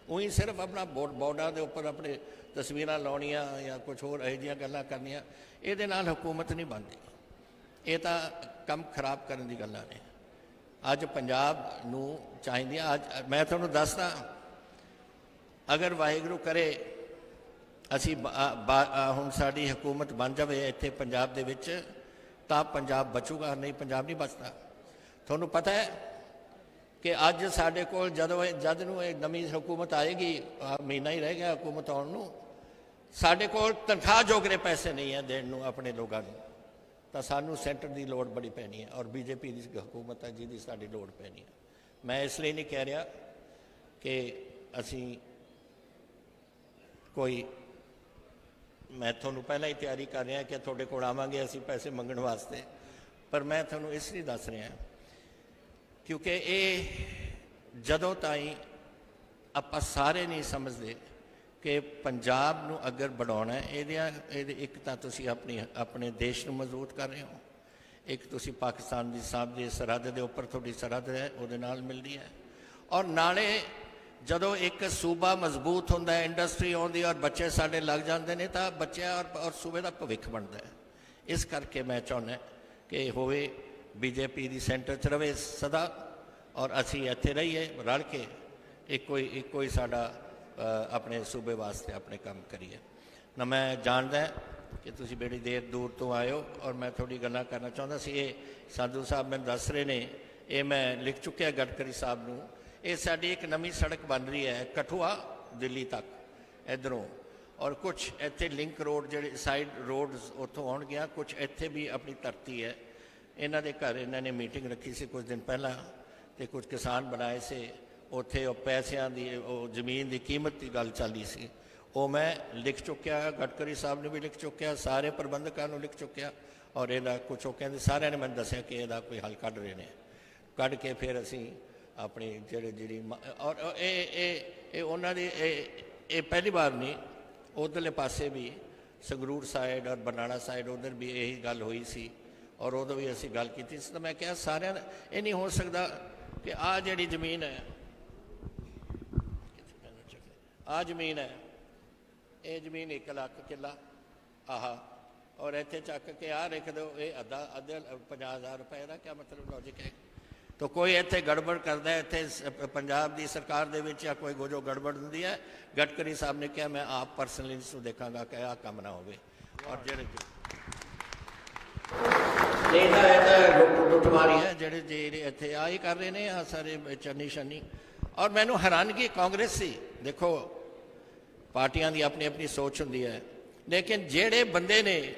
ਉਹੀ ਸਿਰਫ ਆਪਣਾ ਬੋਰਡਾਂ ਦੇ ਉੱਪਰ ਆਪਣੇ ਤਸਵੀਰਾਂ ਲਾਉਣੀਆਂ ਜਾਂ ਕੁਛ ਹੋਰ ਇਹੋ ਜਿਹੀਆਂ ਗੱਲਾਂ ਕਰਨੀਆਂ। ਇਹਦੇ ਨਾਲ ਹਕੂਮਤ ਨਹੀਂ ਬਣਦੀ। ਇਹ ਤਾਂ ਕੰਮ ਖਰਾਬ ਕਰਨ ਦੀ ਗੱਲਾਂ ਨੇ। ਅੱਜ ਪੰਜਾਬ ਨੂੰ ਚਾਹੀਦੀਆਂ, ਅੱਜ ਮੈਂ ਤੁਹਾਨੂੰ ਦੱਸਦਾ, ਅਗਰ ਵਾਹਿਗੁਰੂ ਕਰੇ ਅਸੀਂ ਹੁਣ ਸਾਡੀ ਹਕੂਮਤ ਬਣ ਜਾਵੇ ਇੱਥੇ ਪੰਜਾਬ ਦੇ ਵਿੱਚ, ਤਾਂ ਪੰਜਾਬ ਬਚੂਗਾ, ਨਹੀਂ ਪੰਜਾਬ ਨਹੀਂ ਬਚਦਾ। ਤੁਹਾਨੂੰ ਪਤਾ ਹੈ ਕਿ ਅੱਜ ਸਾਡੇ ਕੋਲ ਜਦ ਨੂੰ ਇਹ ਨਵੀਂ ਹਕੂਮਤ ਆਏਗੀ, ਮਹੀਨਾ ਹੀ ਰਹਿ ਗਿਆ ਹਕੂਮਤ ਆਉਣ ਨੂੰ, ਸਾਡੇ ਕੋਲ ਤਨਖਾਹ ਜੋਗਰੇ ਪੈਸੇ ਨਹੀਂ ਹੈ ਦੇਣ ਨੂੰ ਆਪਣੇ ਲੋਕਾਂ ਨੂੰ। ਤਾਂ ਸਾਨੂੰ ਸੈਂਟਰ ਦੀ ਲੋੜ ਬੜੀ ਪੈਣੀ ਹੈ ਔਰ ਬੀਜੇਪੀ ਦੀ ਹਕੂਮਤ ਹੈ ਜਿਹਦੀ ਸਾਡੀ ਲੋੜ ਪੈਣੀ ਹੈ। ਮੈਂ ਇਸ ਲਈ ਨਹੀਂ ਕਹਿ ਰਿਹਾ ਕਿ ਅਸੀਂ ਕੋਈ, ਮੈਂ ਤੁਹਾਨੂੰ ਪਹਿਲਾਂ ਹੀ ਤਿਆਰੀ ਕਰ ਰਿਹਾ ਕਿ ਤੁਹਾਡੇ ਕੋਲ ਆਵਾਂਗੇ ਅਸੀਂ ਪੈਸੇ ਮੰਗਣ ਵਾਸਤੇ, ਪਰ ਮੈਂ ਤੁਹਾਨੂੰ ਇਸ ਲਈ ਦੱਸ ਰਿਹਾ ਕਿਉਂਕਿ ਇਹ ਜਦੋਂ ਤਾਈਂ ਆਪਾਂ ਸਾਰੇ ਨਹੀਂ ਸਮਝਦੇ ਕਿ ਪੰਜਾਬ ਨੂੰ ਅਗਰ ਬਣਾਉਣਾ ਇਹਦੇ ਇੱਕ ਤਾਂ ਤੁਸੀਂ ਆਪਣੇ ਦੇਸ਼ ਨੂੰ ਮਜ਼ਬੂਤ ਕਰ ਰਹੇ ਹੋ, ਇੱਕ ਤੁਸੀਂ ਪਾਕਿਸਤਾਨ ਦੀ ਸਾਹਿਬ ਦੀ ਸਰਹੱਦ ਦੇ ਉੱਪਰ ਤੁਹਾਡੀ ਸਰਹੱਦ ਹੈ ਉਹਦੇ ਨਾਲ ਮਿਲਦੀ ਹੈ, ਔਰ ਨਾਲੇ ਜਦੋਂ ਇੱਕ ਸੂਬਾ ਮਜ਼ਬੂਤ ਹੁੰਦਾ ਹੈ, ਇੰਡਸਟਰੀ ਆਉਂਦੀ ਔਰ ਬੱਚੇ ਸਾਡੇ ਲੱਗ ਜਾਂਦੇ ਨੇ ਤਾਂ ਬੱਚਿਆਂ ਔਰ ਸੂਬੇ ਦਾ ਭਵਿੱਖ ਬਣਦਾ ਹੈ। ਇਸ ਕਰਕੇ ਮੈਂ ਚਾਹੁੰਦਾ ਕਿ ਹੋਵੇ ਬੀਜੇਪੀ ਦੀ ਸੈਂਟਰ 'ਚ ਰਵੇ ਸਦਾ ਔਰ ਅਸੀਂ ਇੱਥੇ ਰਹੀਏ ਰਲ ਕੇ, ਇੱਕੋ ਹੀ ਸਾਡਾ ਆਪਣੇ ਸੂਬੇ ਵਾਸਤੇ ਆਪਣੇ ਕੰਮ ਕਰੀਏ ਨਾ। ਮੈਂ ਜਾਣਦਾ ਕਿ ਤੁਸੀਂ ਬੜੀ ਦੇਰ ਦੂਰ ਤੋਂ ਆਏ ਹੋ ਔਰ ਮੈਂ ਥੋੜੀ ਗੱਲਾਂ ਕਰਨਾ ਚਾਹੁੰਦਾ ਸੀ। ਇਹ ਸਾਧੂ ਸਾਹਿਬ ਮੈਨੂੰ ਦੱਸ ਰਹੇ ਨੇ, ਇਹ ਮੈਂ ਲਿਖ ਚੁੱਕਿਆ ਗਡਕਰੀ ਸਾਹਿਬ ਨੂੰ। ਇਹ ਸਾਡੀ ਇੱਕ ਨਵੀਂ ਸੜਕ ਬਣ ਰਹੀ ਹੈ ਕਠੂਆ ਦਿੱਲੀ ਤੱਕ ਇੱਧਰੋਂ, ਔਰ ਕੁਛ ਇੱਥੇ ਲਿੰਕ ਰੋਡ ਜਿਹੜੇ ਸਾਈਡ ਰੋਡਸ ਉੱਥੋਂ ਆਉਣਗੀਆਂ, ਕੁਛ ਇੱਥੇ ਵੀ ਆਪਣੀ ਧਰਤੀ ਹੈ। ਇਹਨਾਂ ਦੇ ਘਰ ਇਹਨਾਂ ਨੇ ਮੀਟਿੰਗ ਰੱਖੀ ਸੀ ਕੁਝ ਦਿਨ ਪਹਿਲਾਂ ਤੇ ਕੁਝ ਕਿਸਾਨ ਬਣਾਏ ਸੀ ਉੱਥੇ, ਉਹ ਪੈਸਿਆਂ ਦੀ ਉਹ ਜ਼ਮੀਨ ਦੀ ਕੀਮਤ ਦੀ ਗੱਲ ਚੱਲਦੀ ਸੀ। ਉਹ ਮੈਂ ਲਿਖ ਚੁੱਕਿਆ, ਗਡਕਰੀ ਸਾਹਿਬ ਨੇ ਵੀ ਲਿਖ ਚੁੱਕਿਆ, ਸਾਰੇ ਪ੍ਰਬੰਧਕਾਂ ਨੂੰ ਲਿਖ ਚੁੱਕਿਆ ਔਰ ਇਹਦਾ ਕੁਛ ਉਹ ਕਹਿੰਦੇ ਸਾਰਿਆਂ ਨੇ ਮੈਨੂੰ ਦੱਸਿਆ ਕਿ ਇਹਦਾ ਕੋਈ ਹੱਲ ਕੱਢ ਰਹੇ ਨੇ। ਕੱਢ ਕੇ ਫਿਰ ਅਸੀਂ ਆਪਣੀ ਜਿਹੜੀ ਔਰ ਇਹ ਉਹਨਾਂ ਦੀ ਇਹ ਪਹਿਲੀ ਵਾਰ ਨਹੀਂ, ਉੱਧਰਲੇ ਪਾਸੇ ਵੀ ਸੰਗਰੂਰ ਸਾਈਡ ਔਰ ਬਰਨਾਲਾ ਸਾਈਡ ਉੱਧਰ ਵੀ ਇਹੀ ਗੱਲ ਹੋਈ ਸੀ ਔਰ ਉਦੋਂ ਵੀ ਅਸੀਂ ਗੱਲ ਕੀਤੀ ਸੀ। ਤਾਂ ਮੈਂ ਕਿਹਾ ਸਾਰਿਆਂ ਇਹ ਨਹੀਂ ਹੋ ਸਕਦਾ ਕਿ ਆਹ ਜਿਹੜੀ ਜ਼ਮੀਨ ਹੈ, ਆਹ ਜ਼ਮੀਨ ਹੈ, ਇਹ ਜ਼ਮੀਨ 1 ਲੱਖ ਕਿੱਲਾ ਆਹ, ਔਰ ਇੱਥੇ ਚੱਕ ਕੇ ਆਹ ਲਿਖ ਦਿਓ ਇਹ ਅੱਧਾ 50,000 ਰੁਪਏ ਦਾ ਕੀ ਮਤਲਬ ਲੌਜਿਕ ਹੈ? ਤਾਂ ਕੋਈ ਇੱਥੇ ਗੜਬੜ ਕਰਦਾ ਹੈ ਇੱਥੇ ਪੰਜਾਬ ਦੀ ਸਰਕਾਰ ਦੇ ਵਿੱਚ ਜਾਂ ਕੋਈ ਜੋ ਗੜਬੜ ਹੁੰਦੀ ਹੈ, ਗਡਕਰੀ ਸਾਹਿਬ ਨੇ ਕਿਹਾ ਮੈਂ ਆਪ ਪਰਸਨਲੀ ਇਸ ਨੂੰ ਦੇਖਾਂਗਾ ਕਿ ਆਹ ਕੰਮ ਨਾ ਹੋਵੇ। ਔਰ ਜਿਹੜੇ ਲੁੱਟਮਾਰੀ ਹੈ ਜਿਹੜੇ ਇੱਥੇ ਆਹ ਹੀ ਕਰ ਰਹੇ ਨੇ ਆਹ ਸਾਰੇ ਚੰਨੀ ਸ਼ਨੀ। ਔਰ ਮੈਨੂੰ ਹੈਰਾਨਗੀ ਕਾਂਗਰਸ ਸੀ, ਦੇਖੋ ਪਾਰਟੀਆਂ ਦੀ ਆਪਣੀ ਆਪਣੀ ਸੋਚ ਹੁੰਦੀ ਹੈ, ਲੇਕਿਨ ਜਿਹੜੇ ਬੰਦੇ ਨੇ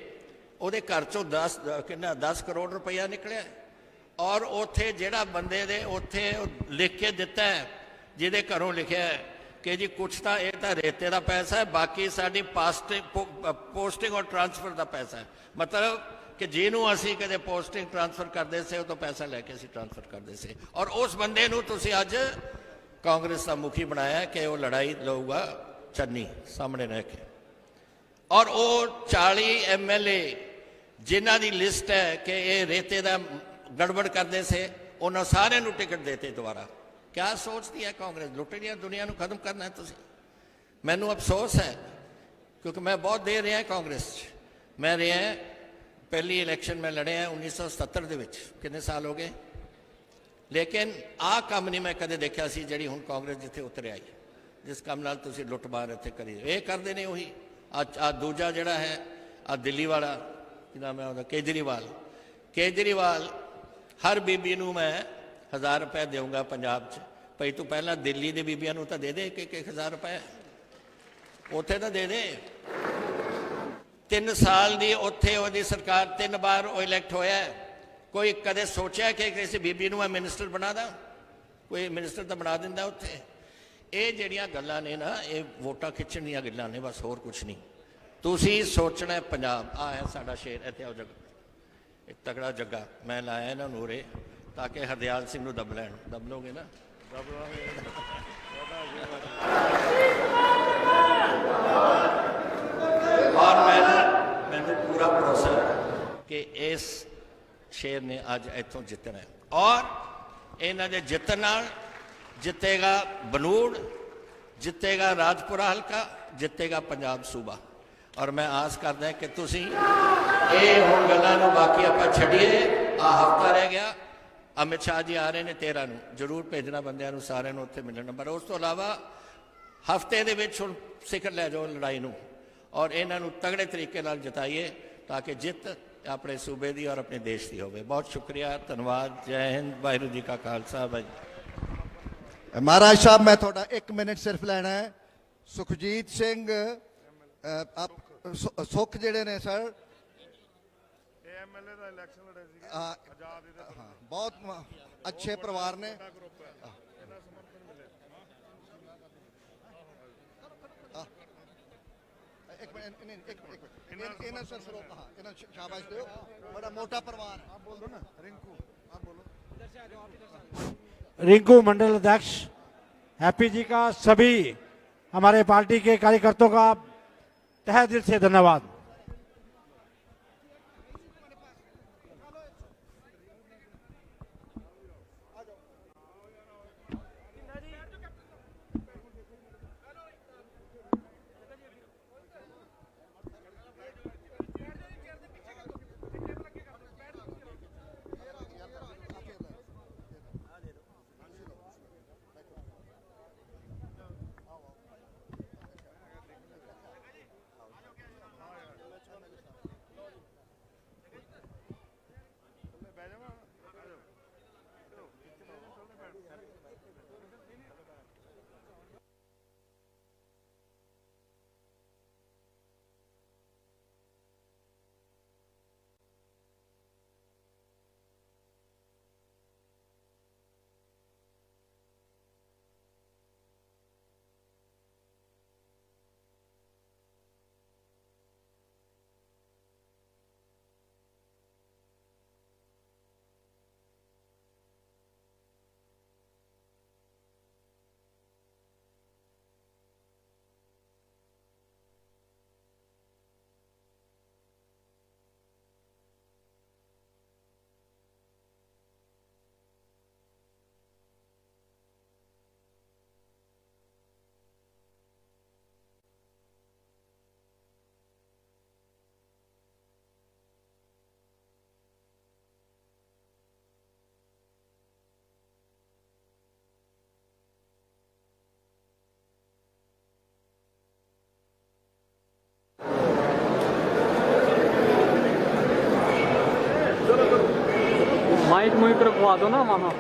ਉਹਦੇ ਘਰ ਚੋਂ 10 ਕਰੋੜ ਰੁਪਈਆ ਨਿਕਲਿਆ ਔਰ ਉੱਥੇ ਜਿਹੜਾ ਬੰਦੇ ਦੇ ਉੱਥੇ ਲਿਖ ਕੇ ਦਿੱਤਾ ਹੈ, ਜਿਹਦੇ ਘਰੋਂ ਲਿਖਿਆ ਹੈ ਕਿ ਜੀ ਕੁਛ ਤਾਂ ਇਹ ਤਾਂ ਰੇਤੇ ਦਾ ਪੈਸਾ ਹੈ, ਬਾਕੀ ਸਾਡੀ ਪੋਸਟਿੰਗ ਔਰ ਟ੍ਰਾਂਸਫਰ ਦਾ ਪੈਸਾ ਹੈ। ਮਤਲਬ ਕਿ ਜਿਹਨੂੰ ਅਸੀਂ ਕਦੇ ਪੋਸਟਿੰਗ ਟ੍ਰਾਂਸਫਰ ਕਰਦੇ ਸੀ ਉਹ ਤੋਂ ਪੈਸਾ ਲੈ ਕੇ ਅਸੀਂ ਟ੍ਰਾਂਸਫਰ ਕਰਦੇ ਸੀ, ਔਰ ਉਸ ਬੰਦੇ ਨੂੰ ਤੁਸੀਂ ਅੱਜ ਕਾਂਗਰਸ ਦਾ ਮੁਖੀ ਬਣਾਇਆ ਕਿ ਉਹ ਲੜਾਈ ਲਊਗਾ ਚੰਨੀ ਸਾਹਮਣੇ ਰਹਿ ਕੇ। ਔਰ ਉਹ 40 MLA ਜਿਨ੍ਹਾਂ ਦੀ ਲਿਸਟ ਹੈ ਕਿ ਇਹ ਰੇਤੇ ਦਾ ਗੜਬੜ ਕਰਦੇ ਸੇ, ਉਹਨਾਂ ਸਾਰਿਆਂ ਨੂੰ ਟਿਕਟ ਦੇਤੇ ਦੁਬਾਰਾ। ਕਿਆ ਸੋਚਦੀ ਹੈ ਕਾਂਗਰਸ? ਲੁੱਟਣੀਆਂ ਦੁਨੀਆ ਨੂੰ ਖਤਮ ਕਰਨਾ ਹੈ ਤੁਸੀਂ। ਮੈਨੂੰ ਅਫਸੋਸ ਹੈ क्योंकि मैं बहुत देर रहा कांग्रेस च। मैं रहा पहली इलैक्शन मैं लड़िया 1970 ਦੇ ਵਿੱਚ, कितने साल हो गए, लेकिन आ काम नहीं मैं कदे देखा सी ਜਿਹੜੀ ਹੁਣ कांग्रेस जिथे उतर आई, जिस काम नाल तुसीं लुट मार इत्थे करी ये करते ने ਉਹੀ। आ दूजा ਜਿਹੜਾ है आ दिल्ली वाला की नाम है ਉਹਦਾ, केजरीवाल हर बीबी ਨੂੰ मैं 1000 रुपए देऊँगा पंजाब च, भाई तू पहला दिल्ली के बीबिया तो दे दे 1000 रुपए, उत्थे तो दे दे। 3 साल की उत्थे ओदी सरकार 3 बार वो इलैक्ट होया है। कोई कदे सोचा कि किसी बीबी मैं मिनिस्टर बना दा, कोई मिनिस्टर तो बना दिंदा उत्थे। ये जड़ियां गल्लां ने ना, ये वोटां खिच्चण दीयां गल्लां ने, बस होर कुछ नहीं। तुसीं सोचना है पंजाब आ है साडा शेर, इत्थे आओ जग एक तगड़ा जग्गा मैं लाया इन्हां नूं उरे ताकि हरदयाल सिंह नूं दब लैण। दब लोगे ना? और मैंने पूरा भरोसा कि इस शेर ने अज इतों जितना है, और इन्हां दे जितन नाल जितेगा बनूड़, जितेगा राजपुरा हल्का, जितेगा पंजाब सूबा। और मैं आस करदा कि तुसीं ये हुण गल्लां नूं बाकी आपां छड्डीए। आ हफ्ता रह गया, अमित शाह जी आ रहे हैं 13 नूं, जरूर भेजना बंदियां नूं सारिਆਂ नूं उत्थे मिलण। पर उस तो इलावा हफ्ते दे विच हुण सिखर लै जाओ लड़ाई नूं, और इन्हां नूं तगड़े तरीके नाल जिताइए ताकि जित अपने सूबे की और अपने देश की होवे। बहुत शुक्रिया, धन्यवाद, जय हिंद, वाहिगुरू जी का खालसा। भाई महाराज साहब मैं थोड़ा 1 मिनट सिर्फ लेना है। सुखजीत सिंह सुख जेडे ने सर एमएलए का इलेक्शन लड़े सी हाँ, आजाद हाँ, बहुत अच्छे परिवार ने। शाबाश दो, बड़ा मोटा परिवार है। आप बोल दो ना रिंकू, आप बोलो। रिंकू मंडल अध्यक्ष हैप्पी जी का, सभी हमारे पार्टी के कार्यकर्ताओं का तहे दिल से धन्यवाद। माइक मुइक रखवा दो ना वहाँ।